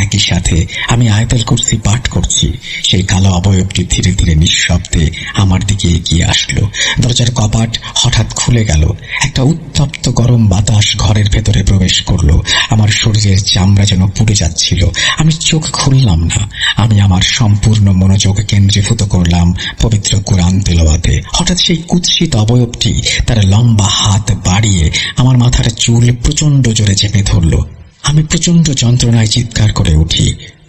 একই সাথে আমি আয়াতুল কুরসি পাঠ করছি। সেই কালো অবয়বটি ধীরে ধীরে নিঃশব্দে আমার দিকে এগিয়ে আসলো। দরজার কপাট হঠাৎ খুলে গেল। একটা উত্তপ্ত গরম বাতাস ঘরের ভেতরে প্রবেশ করলো। আমার শরীরের চামড়া যেন পুড়ে যাচ্ছিল। আমি চোখ খুললাম না। আমি আমার সম্পূর্ণ মনোযোগ কেন্দ্রীভূত করলাম পবিত্র কোরআন তেলাওয়াতে। হঠাৎ সেই কুৎসিত অবয়বটি তার লম্বা হাত বাড়িয়ে আমার মাথার চুল প্রচন্ড জোরে চেপে ধরল। আমি প্রচন্ড যন্ত্রণায় চিৎকার করে উঠি।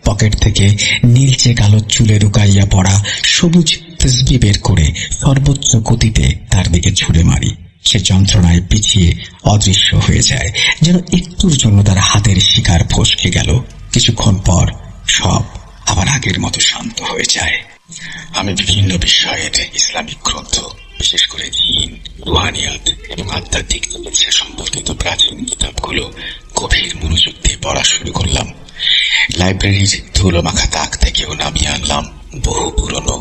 পকেট থেকে নীলচে কালো চুলে লুকাইয়া পড়া সবুজ তসবিহ বের করে সর্বোচ্চ গতিতে তার দিকে ছুঁড়ে মারি। সে যন্ত্রণায় পিছিয়ে অদৃশ্য হয়ে যায়, যেন একটুর জন্য তার হাতের শিকার ফসকে গেল। কিছুক্ষণ পর সব আবার আগের মতো শান্ত হয়ে যায়। আমি বিভিন্ন বিষয়ের ইসলামিক গ্রন্থ, বিশেষ করে জিন, রুহানিয়াত এবং আধ্যাত্মিক চিকিৎসা সম্পর্কিত প্রাচীন কিতাবগুলো গভীর মনোযোগ দিয়ে পড়া শুরু করলাম। লাইব্রেরির ধুলো মাখা তাক থেকেও নামিয়ে আনলাম বহু পুরনো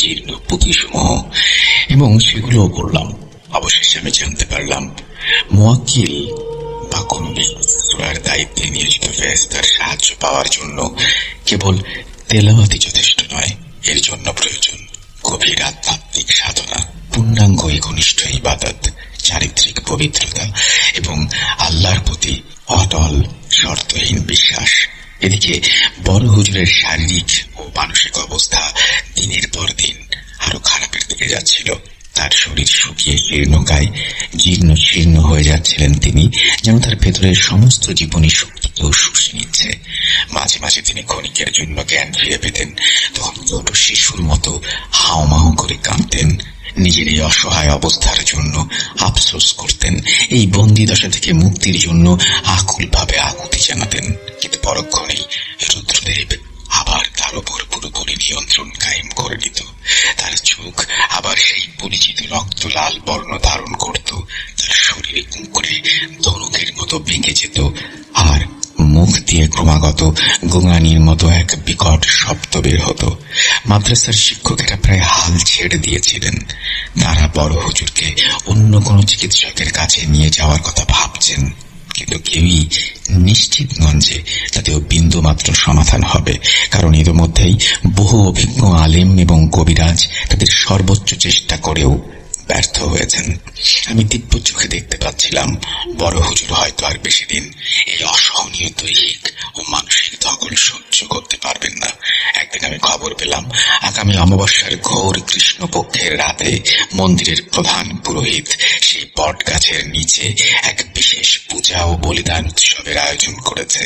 জীর্ণ পুঁথিসমূহ এবং সেগুলোও পড়লাম। অবশেষে আমি জানতে পারলাম, মুয়াক্কিল বা কোনো সূরার দায়িত্বে নিয়োজিত ফেরেশতার সাহায্য পাওয়ার জন্য কেবল তেলাওয়াতই যথেষ্ট নয়, এর জন্য প্রয়োজন গভীর আধ্যাত্মিক সাধনা, পূর্ণাঙ্গ ঘনিষ্ঠ ইবাদত, চারিত্রিক পবিত্রতা এবং আল্লাহর প্রতি অটল শর্তহীন বিশ্বাস। এদিকে বড় হুজুরের শারীরিক ও মানসিক অবস্থা দিনের পর দিন আরো খারাপের দিকে যাচ্ছিল। তার শরীর শুকিয়ে শীর্ণকায় জীর্ণ শীর্ণ হয়ে যাচ্ছিলেন তিনি, যেন তার ভেতরের সমস্ত জীবনী শক্তিকেও শুষে নিচ্ছে। মাঝে মাঝে তিনি ক্ষণিকের জন্য জ্ঞান ফিরে পেতেন, তখন ছোট শিশুর মতো হাওমাও করে কাঁদতেন। নিজের এই অসহায় অবস্থার জন্য আফসোস করতেন, এই বন্দি দশা থেকে মুক্তির জন্য আকুলভাবে আকুতি জানাতেন। কিন্তু পরক্ষণেই রুদ্রদেব আবার তার উপর পুরোপুরি নিয়ন্ত্রণ কায়েম করে নিত। তার চোখ আবার সেই পরিচিত রক্ত লাল বর্ণ ধারণ করত, তার শরীরে কুঁকড়ে ধনুকের মতো ভেঙে যেত, আর মুখ দিয়ে ক্রমাগত গোঙানির মতো এক বিকট শব্দ বের হতো। মাদ্রাসার শিক্ষকেরা প্রায় হাল ছেড়ে দিয়েছিলেন। তারা বড় হুজুরকে অন্য কোনো চিকিৎসকের কাছে নিয়ে যাওয়ার কথা ভাবছেন, কিন্তু কেউই নিশ্চিত নন যে তাতেও বিন্দু মাত্র সমাধান হবে, কারণ এর মধ্যেই বহু অভিজ্ঞ আলেম এবং কবিরাজ তাদের সর্বোচ্চ চেষ্টা করেও ব্যর্থ হয়েছেন। আমি দিব্য চোখে দেখতে পাচ্ছিলাম, বড় হুজুর হয়তো আর বেশি দিন এই অসহনীয় দৈহিক ও মানসিক ধকল সহ্য করতে পারবেন না। একদিন আমি খবর পেলাম, আগামী অমাবস্যার ঘোর কৃষ্ণপক্ষের রাতে মন্দিরের প্রধান পুরোহিত সেই বট গাছের নিচে এক বিশেষ পূজা ও বলিদান উৎসবের আয়োজন করেছে।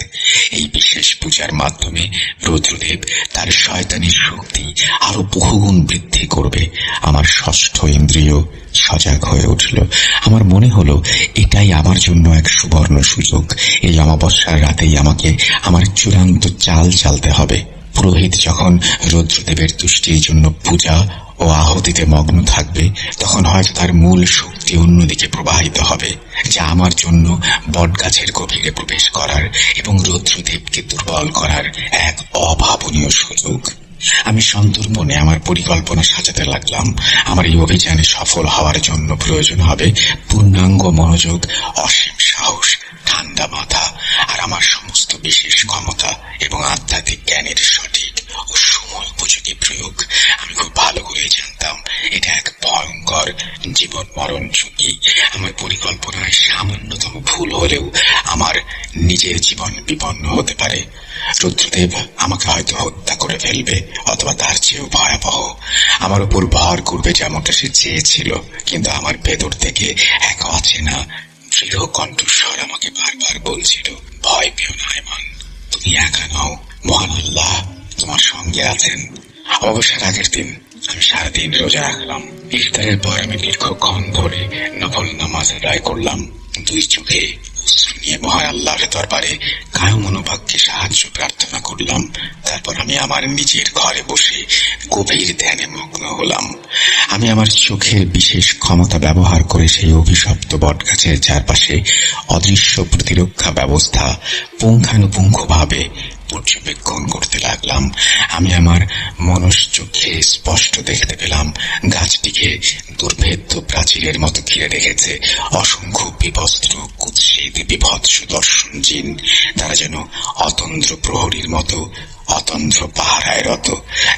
এই বিশেষ পূজার মাধ্যমে রুদ্রদেব তার শয়তানির শক্তি আরো বহুগুণ বৃদ্ধি করবে। আমার ষষ্ঠ ইন্দ্রিয় সজাগ হয়ে উঠল। আমার মনে হলো এটাই আমার জন্য এক সুবর্ণ সুযোগ। এই অমাবস্যার রাতেই আমাকে আমার চূড়ান্ত চাল চালতে হবে। পুরোহিত যখন রুদ্রদেবের তুষ্টির জন্য পূজা ও আহুতিতে মগ্ন থাকবে, তখন হয়তো তার মূল শক্তি অন্যদিকে প্রবাহিত হবে, যা আমার জন্য বটগাছের গভীরে প্রবেশ করার এবং রুদ্রদেবকে দুর্বল করার এক অভাবনীয় সুযোগ। আমি সন্তর্পণে আমার পরিকল্পনা সাজাতে লাগলাম। আমার এই অভিযানে সফল হওয়ার জন্য প্রয়োজন হবে পূর্ণাঙ্গ মনোযোগ, অসীম সাহস, ঠান্ডা মাথা আর আমার সমস্ত বিশেষ ক্ষমতা এবং আধ্যাত্মিক জ্ঞানের সঠিক ও সময় উপযোগী প্রয়োগ। আমি খুব ভালো করে জানতাম এটা এক ভয়ঙ্কর জীবন মরণ ঝুঁকি। আমার পরিকল্পনায় সামান্যতম ভুল হলেও আমার নিজের জীবন বিপন্ন হতে পারে। রুদ্রদেব আমাকে হয়তো হত্যা করে ফেলবে, অথবা তার চেয়েও ভয়াবহ আমার উপর ভর করবে, যেমনটা সে চেয়েছিল। কিন্তু আমার ভেতর থেকে এক অচেনা দৃঢ় কণ্ঠস্বর আমাকে বারবার বলছিল, ভয় পেও না আয়মান, তুমি একা নও, মহান আল্লাহ তোমার সঙ্গে আছেন। অবসর আগের দিন আমি সারাদিন রোজা রাখলাম। ইফতারের পর আমি দীর্ঘক্ষণ ধরে নফল নামাজ আদায় করলাম। দুই চোখে অশ্রু নিয়ে মহান আল্লাহর দরবারে কায় মনোভাবকে সাহায্য প্রার্থনা করলাম। তারপর আমি আমার নিজের ঘরে বসে গভীর ধ্যানে মগ্ন হলাম। আমি আমার চোখের বিশেষ ক্ষমতা ব্যবহার করে সেই অভিশপ্ত বটগাছের চারপাশে অদৃশ্য প্রতিরক্ষা ব্যবস্থা পুঙ্খানুপুঙ্খভাবে পর্যবেক্ষণ করতে লাগলাম। আমি আমার মনশ্চক্ষে স্পষ্ট দেখতে পেলাম গাছটিকে দুর্ভেদ্য প্রাচীরের মতো ঘিরে রেখেছে অসংখ্য বিবস্ত্র কুৎসিত বিভৎস দর্শন জিন। তারা যেন অতন্দ্র প্রহরীর মতো অতন্দ্র পাহারায় রত।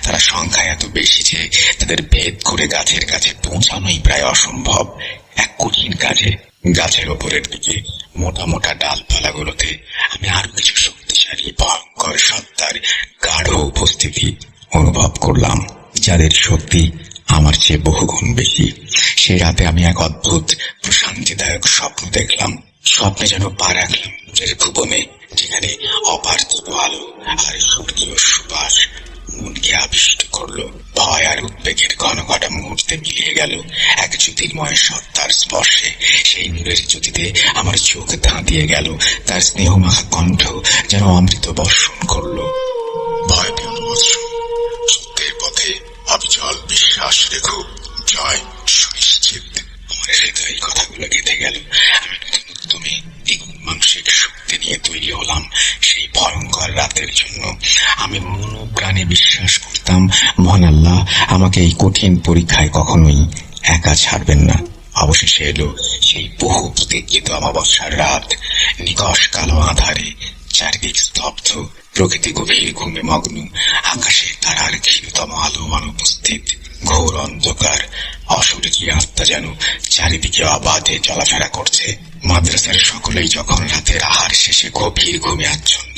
তারা সংখ্যায় এত বেশি যে তাদের ভেদ করে গাছের কাছে পৌঁছানোই প্রায় অসম্ভব। এক কঠিন কাজে গাছের ওপরের দিকে মোটা মোটা ডালপালাগুলোতে আমি আরো কিছু শক্তিশালী ভয়ঙ্কর সত্তার গাঢ় উপস্থিতি অনুভব করলাম, যাদের শক্তি আমার চেয়ে বহুগুণ বেশি। সেই রাতে আমি এক অদ্ভুত প্রশান্তিদায়ক স্বপ্ন দেখলাম। স্বপ্নে যেন পা রাখলাম নূরের ভুবনে, যেখানে অপার্থিব আলো আর স্বর্গীয় সুবাস মনকে আবিষ্ট করলো। ভয় আর উদ্বেগের ঘন ঘটা মুহূর্তে মিলিয়ে গেল এক জ্যোতির্ময় সত্তার স্পর্শে। সেই নূরের জ্যোতিতে আমার চোখ ধাঁধিয়ে গেল। তার স্নেহমাখা কণ্ঠ যেন অমৃত বর্ষণ করলো। ভয় পেও না বৎস, সত্যের পথে প্রাণে বিশ্বাস করতাম মহান আল্লাহ আমাকে এই কঠিন পরীক্ষায় কখনোই একা ছাড়বেন না। অবশেষে এলো সেই বহু প্রতীক্ষিত অমাবস্যার রাত। নিকষ কালো আঁধারে চারিদিক স্তব্ধ, প্রকৃতি গভীর ঘুমে মগ্ন, আকাশে তারার ক্ষীণতম আলো অনুপস্থিত, ঘোর অন্ধকার। অশরীরী আত্মা যেন চারিদিকে অবাধে চলাফেরা করছে। মাদ্রাসার সকলেই যখন রাতের আহার শেষে গভীর ঘুমে আচ্ছন্ন,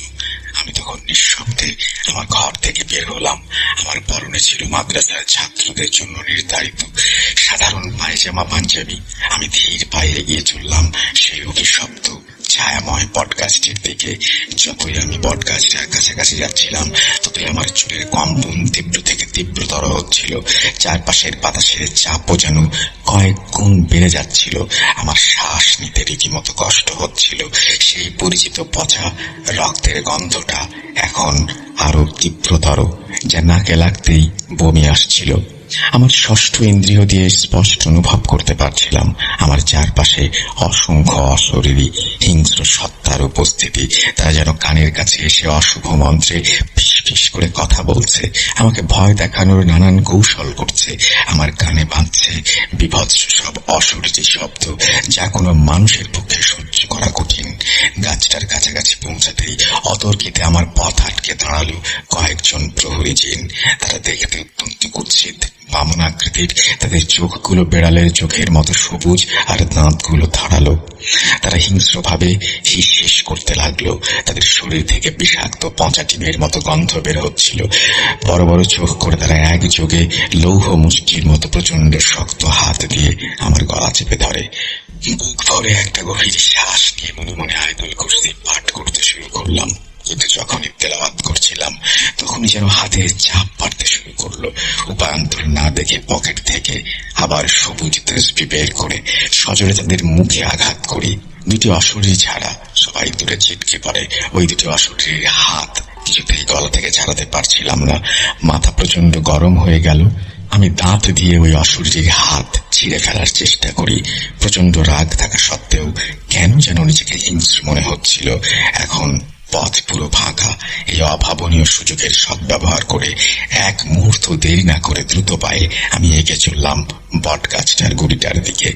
আমি তখন নিঃশব্দে আমার ঘর থেকে বের হলাম। আমার পরনে ছিল মাদ্রাসার ছাত্রদের জন্য নির্ধারিত সাধারণ পায়জামা পাঞ্জাবি। আমি ধীর পায়ে এগিয়ে চললাম সেই অভিশপ্ত ছায়াময় বটগাছটির দিকে। যতই আমি বটগাছটার কাছাকাছি যাচ্ছিলাম, ততই আমার চুলের কম্পন তীব্র থেকে তীব্রতর হচ্ছিল। চারপাশের বাতাসের চাপও যেন কয়েক গুণ বেড়ে যাচ্ছিল। আমার শ্বাস নিতে রীতিমতো কষ্ট হচ্ছিল। সেই পরিচিত পচা রক্তের গন্ধটা এখন আরো তীব্রতর, যা নাকে লাগতেই বমি আসছিল। আমার ষষ্ঠ ইন্দ্রিয় দিয়ে স্পষ্ট অনুভব করতে পারছিলাম আমার চারপাশে অসংখ্য অশরীরী হিংস্র সত্তার উপস্থিতি। তারা যেন কানের কাছে এসে অশুভ মন্ত্রে ফিসফিস করে কথা বলছে, আমাকে ভয় দেখানোর নানান কৌশল করছে। আমার কানে বাঁধছে বিভৎস সব অশরীরী শব্দ, যা কোনো মানুষের পক্ষে সহ্য করা কঠিন। গাছটার কাছাকাছি পৌঁছাতেই অতর্কিতে আমার পথ আটকে দাঁড়ালো কয়েকজন প্রহরী জিন। তারা দেখতে অত্যন্ত কুৎসিত, বামন আকৃতির। তাদের চোখগুলো বেড়ালের চোখের মতো সবুজ আর দাঁতগুলো ধারালো। তারা হিংস্রভাবে হিস করতে লাগলো। তাদের শরীর থেকে বিষাক্ত পচা ডিমের মতো গন্ধ বের হচ্ছিল। বড় বড় চোখ করে তারা একযোগে লৌহ মুষ্টির মতো প্রচন্ড শক্ত হাত দিয়ে আমার গলা চেপে ধরে। বুক ভরে একটা গভীর শ্বাস নিয়ে মনে মনে আয়াতুল কুরসি পাঠ করতে শুরু করলাম। কিন্তু যখনই তেলাওয়াত করছিলাম, তখনই যেন হাতের চাপ বাড়তে শুরু করলো। উপায়ান্তর না দেখে পকেট থেকে আবার সবুজ তসবিহ বের করে সজোরে তাদের মুখে আঘাত করি। দুটি অশরীরী ছাড়া সবাই দূরে ছিটকে পড়ে। ওই দুটি অশরীরীর হাত কিছুতেই গলা থেকে ছাড়াতে পারছিলাম না। মাথা প্রচন্ড গরম হয়ে গেল। আমি দাঁত দিয়ে ওই অশরীরীর হাত ছিঁড়ে ফেলার চেষ্টা করি। প্রচন্ড রাগ থাকা সত্ত্বেও কেন যেন নিজেকে হিংস্র মনে হচ্ছিল। এখন পথ পুরো ফাঁকা। এই অভাবনীয় সুযোগের সদ্ব্যবহার করে এক মুহূর্ত দেরি না করে দ্রুত পায়ে আমি এগিয়ে চললাম বটগাছটার গুড়িটার দিকে।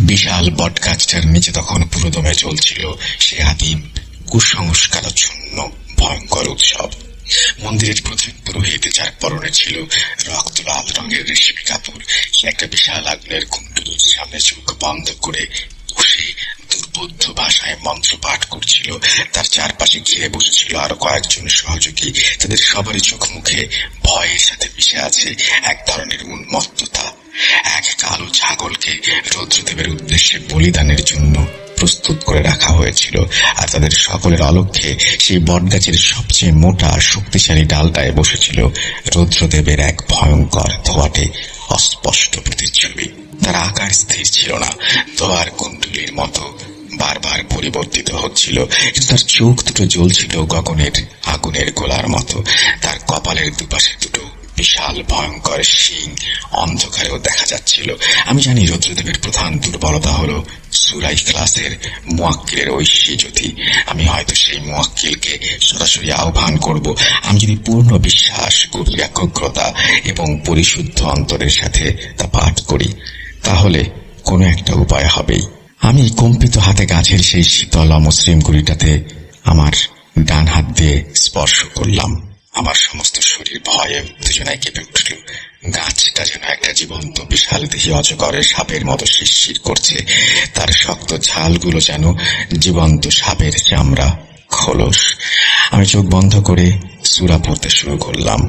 বিশাল বটগাছটার নিচে তখন পুরোদমে চলছিল সে আদিম কুসংস্কারাচ্ছন্ন ভয়ঙ্কর উৎসব। মন্দিরের প্রধান পুরোহিত, যার পরনে ছিল রক্ত লাল রঙের রেশমি কাপড়, সে একটা বিশাল আগুনের কুণ্ডলীর সামনে চোখ বন্ধ করে বসে দুর্বোধ্য ভাষায় মন্ত্র পাঠ করছিল। তার চারপাশে ঘিরে বসেছিল আরো কয়েকজন সহযোগী। তাদের সবারই চোখ মুখে ভয়ের সাথে মিশে আছে এক ধরনের উন্মত্ততা। এক কালো ছাগলকে রৌদ্রদেবের উদ্দেশ্যে বলিদানের জন্য প্রস্তুত করে রাখা হয়েছিল, আর তাদের সকলের অলক্ষ্যে সেই বটগাছের সবচেয়ে মোটা শক্তিশালী ডালটায় বসেছিল রৌদ্রদেবের এক ভয়ঙ্কর ধোয়াটে অস্পষ্ট প্রতিচ্ছবি। তার আকার স্থির ছিল না, ধোয়ার কুণ্ডলীর মতো বারবার পরিবর্তিত হচ্ছিল। কিন্তু তার চোখ দুটো জ্বলছিল গগনের আগুনের গোলার মতো। তার কপালের দুপাশে দুটো বিশাল ভয়ঙ্কর শিং অন্ধকারেও দেখা যাচ্ছিল। আমি জানি রৌদ্রদেবের প্রধান দুর্বলতা হলো সূরা ইখলাসের মুয়াক্কিলের ঐশী জ্যোতি। আমি হয়তো সেই মুয়াক্কিলকে সরাসরি আহ্বান করব। আমি যদি পূর্ণ বিশ্বাস, গভীর একাগ্রতা এবং পরিশুদ্ধ অন্তরের সাথে তা পাঠ করি, তাহলে কোনো একটা উপায় হবেই। আমি কম্পিত হাতে গাছের সেই শীতল অমসৃণ গুড়িটাতে আমার ডান হাত দিয়ে স্পর্শ করলাম। আমার সমস্ত শরীর ভয়ে উত্তেজনায় কেঁপে উঠল। গাছটা যেন একটা জীবন্ত বিশাল দেহী অজগরের সাপের মতো শিরশির করছে। তার শক্ত ঝালগুলো যেন জীবন্ত সাপের চামড়া, খোলস। আমি চোখ বন্ধ করে সূরা পড়তে শুরু করলাম।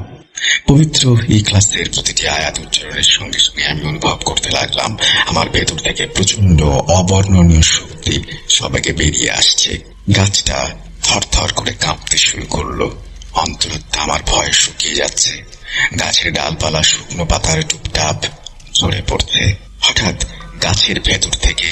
পবিত্র ইখলাসের প্রতিটি আয়াত উচ্চারণের সঙ্গে সঙ্গে আমি অনুভব করতে লাগলাম আমার ভেতর থেকে প্রচন্ড অবর্ণনীয় শক্তি সবাইকে বেরিয়ে আসছে। গাছটা থরথর করে কাঁপতে শুরু করলো। অন্তরত্ত্বা আমার ভয় শুকিয়ে যাচ্ছে। গাছের ডালপালা শুকনো পাতার টুপটাপ ঝরে পড়ছে। হঠাৎ গাছের ভেতর থেকে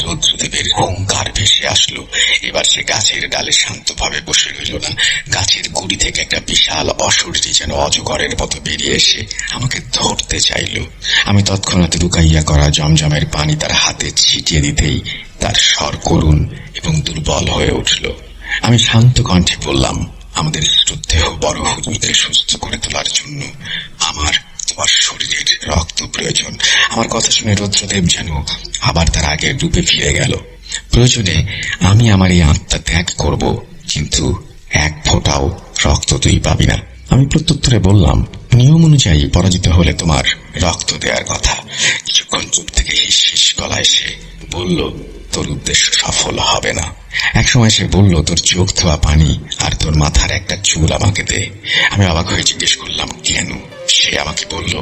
রৌদ্রদেবের হুঙ্কার ভেসে আসলো। এবার সে গাছের ডালে শান্তভাবে বসে রইল না। গাছের গুড়ি থেকে একটা বিশাল অশরীরী যেন অজগরের মতো বেরিয়ে এসে আমাকে ধরতে চাইল। আমি তৎক্ষণাৎ রুকাইয়া করা জমজমের পানি তার হাতে ছিটিয়ে দিতেই তার স্বর করুণ এবং দুর্বল হয়ে উঠল। আমি শান্ত কণ্ঠে বললাম, আমাদের শ্রদ্ধেয় বড় হুজুরকে সুস্থ করে তোলার জন্য আমার তোমার শরীরের রক্ত প্রয়োজন। আমার কথা শুনে রুদ্রদেব যেন আবার তার আগের রূপে ফিরে গেল। প্রয়োজনে আমি আমার এই আত্মা ত্যাগ করব, কিন্তু এক ফোঁটাও রক্ত তুই পাবি না। আমি প্রত্যুত্তরে বললাম, নিয়ম অনুযায়ী পরাজিত হলে তোমার রক্ত দেওয়ার কথা। কিছুক্ষণ চুপ থেকে হিস হিস গলায় সে বলল, তোর উদ্দেশ্য সফল হবে না। একসময় সে বলল, তোর চোখ ধোয়া পানি আর তোর মাথার একটা চুল আমাকে দে। আমি অবাক হয়ে জিজ্ঞেস করলাম, কেন? সে আমাকে বলল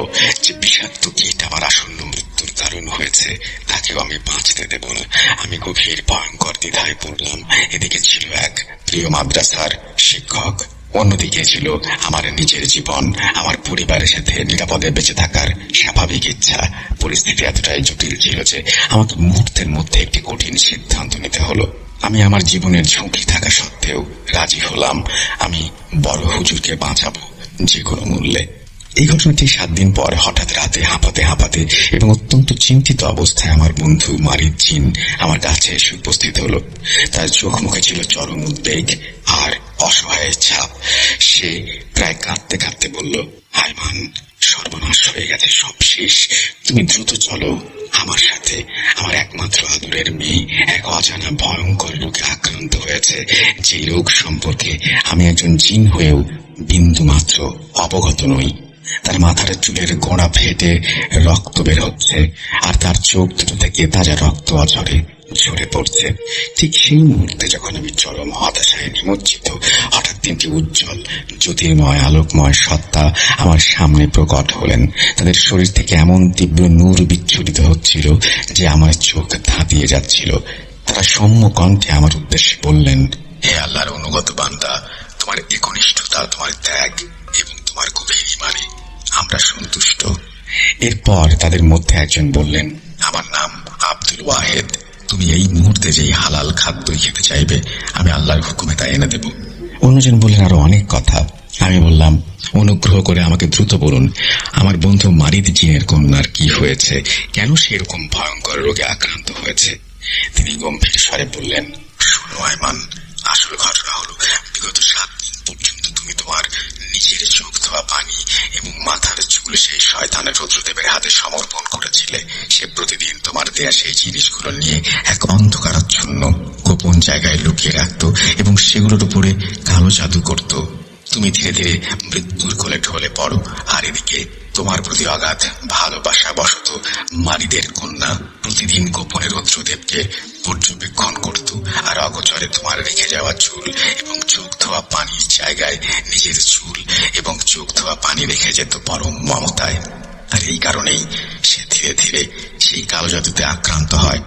যে বিষাক্ত কীট আমার আসন্ন মৃত্যুর কারণ হয়েছে, তাকেও আমি বাঁচতে দেব না। আমি গভীর ভয়ঙ্কর দ্বিধায় পড়লাম। এদিকে ছিল এক প্রিয় মাদ্রাসার শিক্ষক, অন্যদিকে ছিল আমার নিজের জীবন, আমার পরিবারের সাথে নিরাপদে বেঁচে থাকার স্বাভাবিক ইচ্ছা। পরিস্থিতি এতটাই জটিল ছিল যে আমাকে মুহূর্তের মধ্যে একটি কঠিন সিদ্ধান্ত নিতে হলো। আমি আমার জীবনের ঝুঁকি থাকা সত্ত্বেও রাজি হলাম। আমি বড় হুজুরকে বাঁচাবো যে কোনো মূল্যে। এই ঘটনাটি 7 দিন পর হঠাৎ রাতে হাঁপাতে হাঁপাতে এবং অত্যন্ত চিন্তিত অবস্থায় আমার বন্ধু মারিদ জিন আমার কাছে এসে উপস্থিত হলো। তার চোখ মুখে ছিল চরম উদ্বেগ আর অসহায়ের ছাপ। সে প্রায় কাঁদতে কাঁদতে বলল, আইমান, সর্বনাশ হয়ে গেছে, সব শেষ। তুমি দ্রুত চলো আমার সাথে। আমার একমাত্র আদরের মেয়ে এক অজানা ভয়ঙ্কর রোগে আক্রান্ত হয়েছে, যে রোগ সম্পর্কে আমি একজন জিন হয়েও বিন্দু মাত্র অবগত নই। তার মাথার চুলের গোড়া ফেটে রক্ত বের হচ্ছে, আর তার চোখ দুটো থেকে তাজা রক্ত অঝরে ঝরে পড়ছে। ঠিক সেই মুহূর্তে যখন আমি চরম হতাশায় নিমজ্জিত, হঠাৎ 3টি উজ্জ্বল জ্যোতির্ময় আলোকময় সত্তা আমার সামনে প্রকট হলেন। তাদের শরীর থেকে এমন তীব্র নূর বিচ্ছুরিত হচ্ছিল যে আমার চোখ ধাঁধিয়ে যাচ্ছিল। তারা সৌম্য কণ্ঠে আমার উদ্দেশ্যে বললেন, হে আল্লাহর অনুগত বান্দা, তোমার একনিষ্ঠতা, তোমার ত্যাগ এবং তোমার গভীর ঈমানে আমরা সন্তুষ্ট। এরপর তাদের মধ্যে একজন বললেন, আমার নাম আব্দুল ওয়াহেদ। তুমি এই মুহূর্তে যেই হালাল খাদ্যই খেতে চাইবে, আমি আল্লাহর হুকুমে তা এনে দেব। অন্যজন বললেন আরো অনেক কথা। আমি বললাম, অনুগ্রহ করে আমাকে দ্রুত বলুন, আমার বন্ধু মারিদ জিনের কন্যার কি হয়েছে, কেন সে এরকম ভয়ঙ্কর রোগে আক্রান্ত হয়েছে? তিনি গম্ভীর স্বরে বললেন, শোনো আইমান, আসল ঘটনা হলো বিগত 7 দিন পর্যন্ত তুমি তোমার নিজের চোখ ধোয়া পানি এবং মাথার চুল সেই শয়তানের রুদ্রদেবের হাতে সমর্পণ করেছিলে। সে প্রতিদিন তোমার দেয়া সেই জিনিসগুলো নিয়ে এক অন্ধকারাচ্ছন্ন গোপন জায়গায় লুকিয়ে রাখত এবং সেগুলোর উপরে কালো জাদু করত। তুমি ধীরে ধীরে মৃত্যুর কোলে ঢলে পড়ো, আর এদিকে তোমার প্রতি অগাধ ভালোবাসা বশত মারিদের কন্যা প্রতিদিন গোপনে রুদ্রদেবকে পর্যবেক্ষণ করত, আর অগোচরে তোমার রেখে যাওয়া চুল এবং চোখ ধোয়া পানির জায়গায় নিজের চুল এবং চোখ ধোয়া পানি রেখে যেত পরম মমতায়। আর এই কারণেই সে ধীরে ধীরে সেই কালো জাদুতে আক্রান্ত হয়।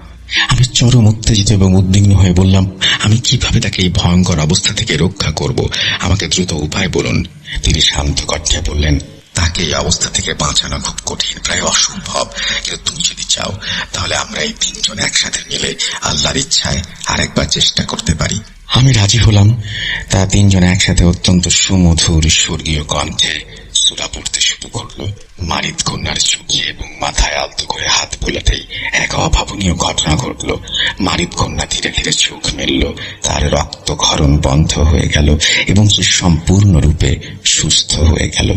আমি চরম উত্তেজিত এবং উদ্বিগ্ন হয়ে বললাম, আমি কিভাবে তাকে এই ভয়ঙ্কর অবস্থা থেকে রক্ষা করব? আমাকে দ্রুত উপায় বলুন। তিনি শান্ত কণ্ঠে বললেন, তাকে এই অবস্থা থেকে বাঁচানো খুব কঠিন, প্রায় অসম্ভব, কিন্তু তুমি যদি চাও তাহলে আমরা এই 3 জন একসাথে মিলে আল্লাহর ইচ্ছায় আরেকবার চেষ্টা করতে পারি। আমি রাজি হলাম। তারা 3 জন একসাথে অত্যন্ত সুমধুর স্বর্গীয় কণ্ঠে সূরা পড়তে শুরু করলো। মারিদ কন্যার চোখে এবং মাথায় আলতো করে হাত বোলাতেই এক অভাবনীয় ঘটনা ঘটল। মারিদ কন্যা ধীরে ধীরে চোখ মেলল, তার রক্তক্ষরণ বন্ধ হয়ে গেল এবং সে সম্পূর্ণরূপে সুস্থ হয়ে গেল।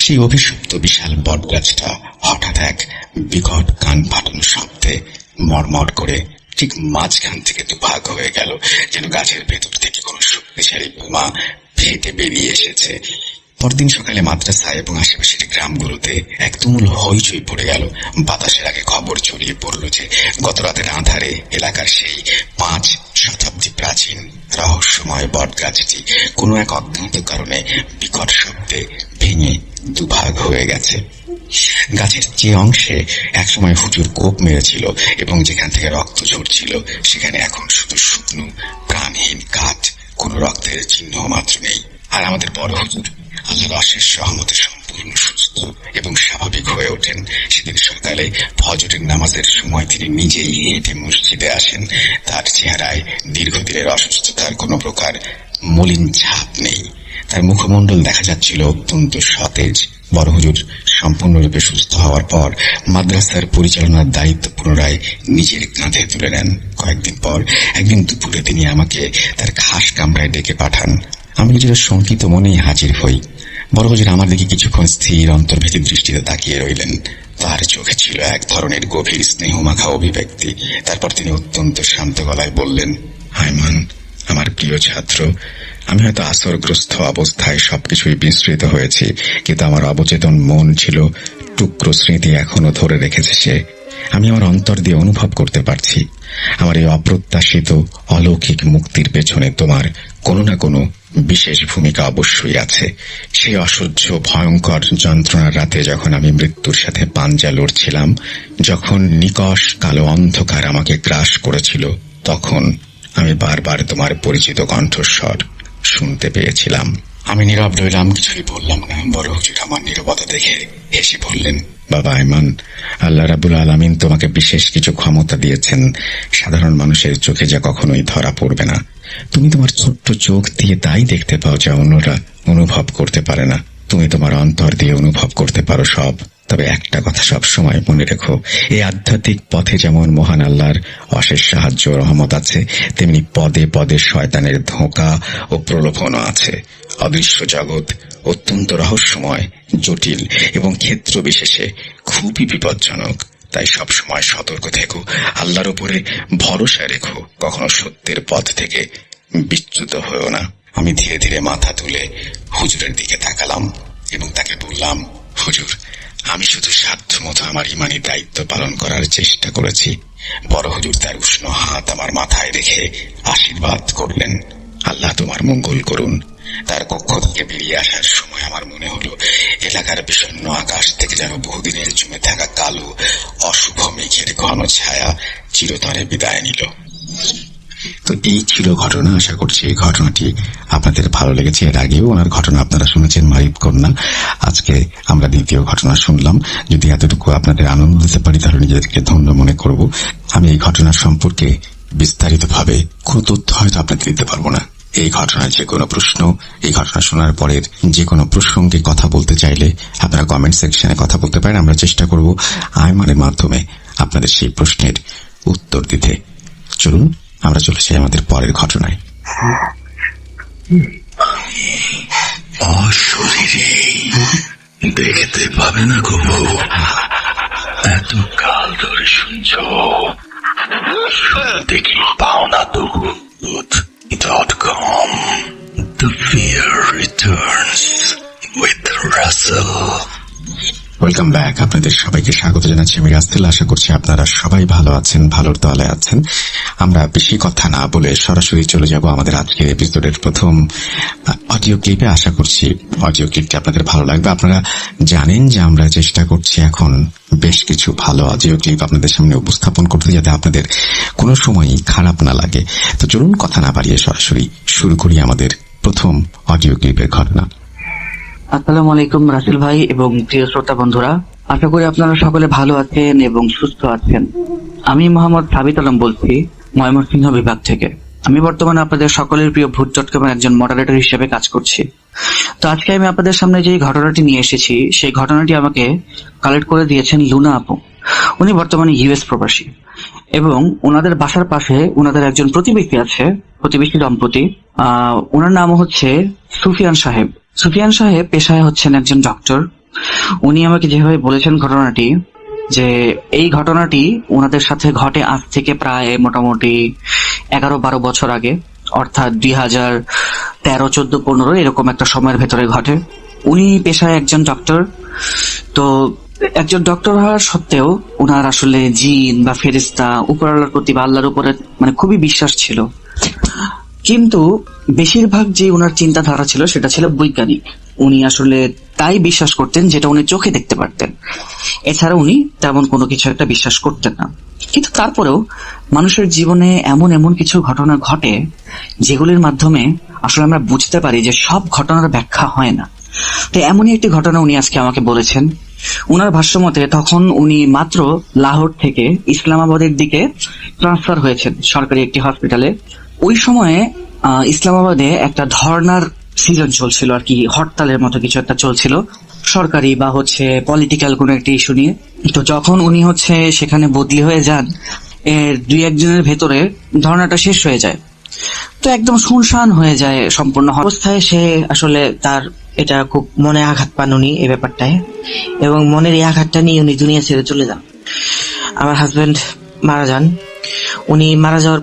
সেই অভিশপ্ত বিশাল বটগাছটা হঠাৎ এক বিকট কান ফাটানো শব্দে মড়মড় করে ঠিক মাঝখান থেকে দুভাগ হয়ে গেল, যেন গাছের ভেতর থেকে কোনো শক্তিশালী বোমা ফেটে বেরিয়ে এসেছে। পরদিন সকালে মাদ্রাসা এবং আশেপাশের গ্রামগুলোতে এক তুমুল হইচই পড়ে গেল। বাতাসের আগে খবর ছড়িয়ে পড়ল যে গত রাতের আঁধারে এলাকার সেই 5 শতাব্দী প্রাচীন রহস্যময় বটগাছটি কোনো এক অজ্ঞাত কারণে বিকট শব্দে ভেঙে দুভাগ হয়ে গেছে। গাছের যে অংশে একসময় হুজুর কোপ মেরেছিল এবং যেখান থেকে রক্ত ঝরছিল, সেখানে এখন শুধু শুকনো প্রাণহীন কাঠ, কোনো রক্তের চিহ্ন মাত্র নেই। আর আমাদের বড় হুজুর আল্লাহর অশেষ রহমতে সম্পূর্ণ সুস্থ এবং স্বাভাবিক হয়ে ওঠেন। সেদিন সকালে ফজরের নামাজের সময় তিনি নিজেই হেঁটে মসজিদে আসেন। তার চেহারায় দীর্ঘদিনের অসুস্থতার কোনো প্রকার মলিন ছাপ নেই। তার মুখমণ্ডল দেখা যাচ্ছিল অত্যন্ত সতেজ। বড় হুজুর সম্পূর্ণরূপে সুস্থ হওয়ার পর মাদ্রাসার পরিচালনার দায়িত্ব পুনরায় নিজের কাঁধে তুলে নেন। কয়েকদিন পর একদিন দুপুরে তিনি আমাকে তার খাস কামরায় ডেকে পাঠান। আমি কিছুটা শঙ্কিত মনেই হাজির হই। বড় হুজুর আমার দিকে কিছুক্ষণ স্থির অন্তর্ভেদী দৃষ্টিতে তাকিয়ে রইলেন। তার চোখে ছিল এক ধরনের গভীর স্নেহমাখা অভিব্যক্তি। তারপর তিনি অত্যন্ত শান্ত গলায় বললেন, আয়মান, আমার প্রিয় ছাত্র, আমি হয়তো আসরগ্রস্ত অবস্থায় সবকিছুই বিস্মৃত হয়েছি, কিন্তু আমার অবচেতন মন ছিল টুকরো স্মৃতি এখনো ধরে রেখেছে সে। আমি আমার অন্তর দিয়ে অনুভব করতে পারছি আমার এই অপ্রত্যাশিত অলৌকিক মুক্তির পেছনে তোমার কোনো না কোনো বিশেষ ভূমিকা অবশ্যই আছে। সেই অসহ্য ভয়ঙ্কর যন্ত্রণার রাতে যখন আমি মৃত্যুর সাথে পাঞ্জা লড়ছিলাম, যখন নিকষ কালো অন্ধকার আমাকে গ্রাস করেছিল, তখন আমি বারবার তোমার পরিচিত কণ্ঠস্বর শুনতে পেয়েছিলাম। আমি নীরব রইলাম, কিছুই বললাম না। বড় হুজুর আমার নীরবতা দেখে হেসে বললেন, বাবা আয়মান, আল্লাহ রাব্বুল আলামিন তোমাকে বিশেষ কিছু ক্ষমতা দিয়েছেন, সাধারণ মানুষের চোখে যা কখনোই ধরা পড়বে না। তুমি তোমার ছোট্ট চোখ দিয়ে তাই দেখতে পাও যা অন্যরা অনুভব করতে পারে না। তুমি তোমার অন্তর দিয়ে অনুভব করতে পারো সব। তবে একটা কথা সব সময় মনে রেখো, এই আধ্যাত্মিক পথে যেমন মহান আল্লাহর অশেষ সাহায্য ও রহমত আছে, তেমনি পদে পদে শয়তানের ধোঁকা ও প্রলোভনও আছে। অদৃশ্য জগৎ অত্যন্ত রহস্যময়, জটিল এবং ক্ষেত্র বিশেষে খুবই বিপজ্জনক। তাই সব সময় সতর্ক থেকো, আল্লাহর উপরে ভরসা রেখো, কখনো সত্যের পথ থেকে বিচ্যুত হয়েও না। আমি ধীরে ধীরে মাথা তুলে হুজুরের দিকে তাকালাম এবং তাকে বললাম, হুজুর, আমি শুধু সাধ্যমতো আমার ইমানি দায়িত্ব পালন করার চেষ্টা করেছি। বড় হুজুর তার উষ্ণ হাত আমার মাথায় রেখে আশীর্বাদ করলেন, আল্লাহ তোমার মঙ্গল করুন। তার কক্ষ থেকে বেরিয়ে আসার সময় আমার মনে হলো এলাকার বিষণ্ণ আকাশ থেকে যেন বহুদিনের জমে থাকা কালো অশুভ মেঘের ঘন ছায়া চিরতরে বিদায় নিল। তো এই ছিল ঘটনা। আশা করছি এই ঘটনাটি আপনাদের ভালো লেগেছে। এর আগেও ওনার ঘটনা আপনারা শুনেছেন, মারিফ কন্যা। আজকে আমরা দ্বিতীয় ঘটনা শুনলাম। যদি এতটুকু আপনাদের আনন্দ দিতে পারি তাহলে নিজেদেরকে ধন্য মনে করব। আমি এই ঘটনা সম্পর্কে বিস্তারিতভাবে কোনো তথ্য হয়তো আপনাদের দিতে পারবো না। এই ঘটনার যে কোনো প্রশ্ন, এই ঘটনা শোনার পরের যে কোনো প্রসঙ্গে কথা বলতে চাইলে আপনারা কমেন্ট সেকশনে কথা বলতে পারেন। আমরা চেষ্টা করব আয়মানের মাধ্যমে আপনাদের সেই প্রশ্নের উত্তর দিতে। চলুন আমরা চলে যাই আমাদের পরের ঘটনায়। অশরীরে দেখতে পাবে না গো, এত কাল ধরে শুনছ, দেখি পাও না তো। .com The Fear Returns with Russell. Welcome back. আপনাদের সবাইকে স্বাগত জানাচ্ছি আমি রাসেল। আশা করছি আপনারা সবাই ভালো আছেন, ভালোর দলে আছেন। আমরা বেশি কথা না বলে সরাসরি চলে যাব আমাদের আজকের এপিসোডের প্রথম অডিও ক্লিপে। আশা করছি অডিও ক্লিপটি আপনাদের ভালো লাগবে। আপনারা জানেন যে আমরা চেষ্টা করছি এখন বেশ কিছু ভালো অডিও ক্লিপ আপনাদের সামনে উপস্থাপন করতে, যাতে আপনাদের কোনো সময়ই খারাপ না লাগে। তো চলুন কথা না বাড়িয়ে সরাসরি শুরু করি আমাদের প্রথম অডিও ক্লিপের ঘটনা। আসসালামু আলাইকুম রাসেল ভাই এবং প্রিয় শ্রোতা বন্ধুরা, আশা করি আপনারা সকলে ভালো আছেন এবং সুস্থ আছেন। আমি মোহাম্মদ সাবিত আলম বলছি ময়মনসিংহ বিভাগ থেকে। আমি বর্তমানে আপনাদের সকলের প্রিয় ভূত.com একজন মডারেটর হিসেবে কাজ করছি। তো আজকে আমি আপনাদের সামনে যে ঘটনাটি নিয়ে এসেছি সেই ঘটনাটি আমাকে কালেক্ট করে দিয়েছেন লুনা আপু। উনি বর্তমানে ইউএস প্রবাসী এবং ওনাদের বাসার পাশে ওনাদের একজন প্রতিবেশী আছে, প্রতিবেশী দম্পতি। ওনার নাম হচ্ছে সুফিয়ান সাহেব। সুফিয়ান সাহেব পেশায় হচ্ছেন একজন ডক্টর। উনি আমাকে যেভাবে বলেছেন ঘটনাটি, যে এই ঘটনাটি ওনাদের সাথে ঘটে আজ থেকে প্রায় মোটামুটি 11-12 বছর আগে, অর্থাৎ 2013-14-15 এরকম একটা সময়ের ভেতরে ঘটে। উনি পেশায় একজন ডক্টর। তো একজন ডক্টর হওয়ার সত্ত্বেও ওনার আসলে জিন বা ফেরেশতা, উপরওয়ালার প্রতি বা আল্লাহর উপরে মানে খুবই বিশ্বাস ছিল। কিন্তু বেশিরভাগ যে ওনার চিন্তাধারা ছিল সেটা ছিল বৈজ্ঞানিক। উনি আসলে তাই বিশ্বাস করতেন যেটা উনি চোখে দেখতে পারতেন, এছাড়া উনি তেমন কোনো কিছু একটা বিশ্বাস করতেন না। কিন্তু তারপরেও মানুষের জীবনে এমন এমন কিছু ঘটনা ঘটে যেগুলির মাধ্যমে আসলে আমরা বুঝতে পারি যে সব ঘটনার ব্যাখ্যা হয় না। তো এমনই একটি ঘটনা উনি আজকে আমাকে বলেছেন। উনার ভাষ্যমতে তখন উনি মাত্র লাহোর থেকে ইসলামাবাদের দিকে ট্রান্সফার হয়েছেন সরকারি একটি হসপিটালে। ওই সময়ে ইসলামাবাদে একটা ধর্নার সিজন চলছিল আর কি, হরতালের মতো কিছু একটা চলছিল, সরকারি বা পলিটিক্যাল কোনো একটা ইস্যু নিয়ে। তো যখন উনি সেখানে বদলি হয়ে যান, এর 2-1 দিনের ভেতরে ধর্নাটা শেষ হয়ে যায়। তো একদম শুনশান হয়ে যায় সম্পূর্ণ অবস্থায়। সে আসলে তার এটা খুব মনে আঘাত পান উনি এই ব্যাপারটায়, এবং মনের এই আঘাতটা নিয়ে উনি দুনিয়া ছেড়ে চলে যান। আমার হাজবেন্ড মারা যান। উনি মারা যাওয়ার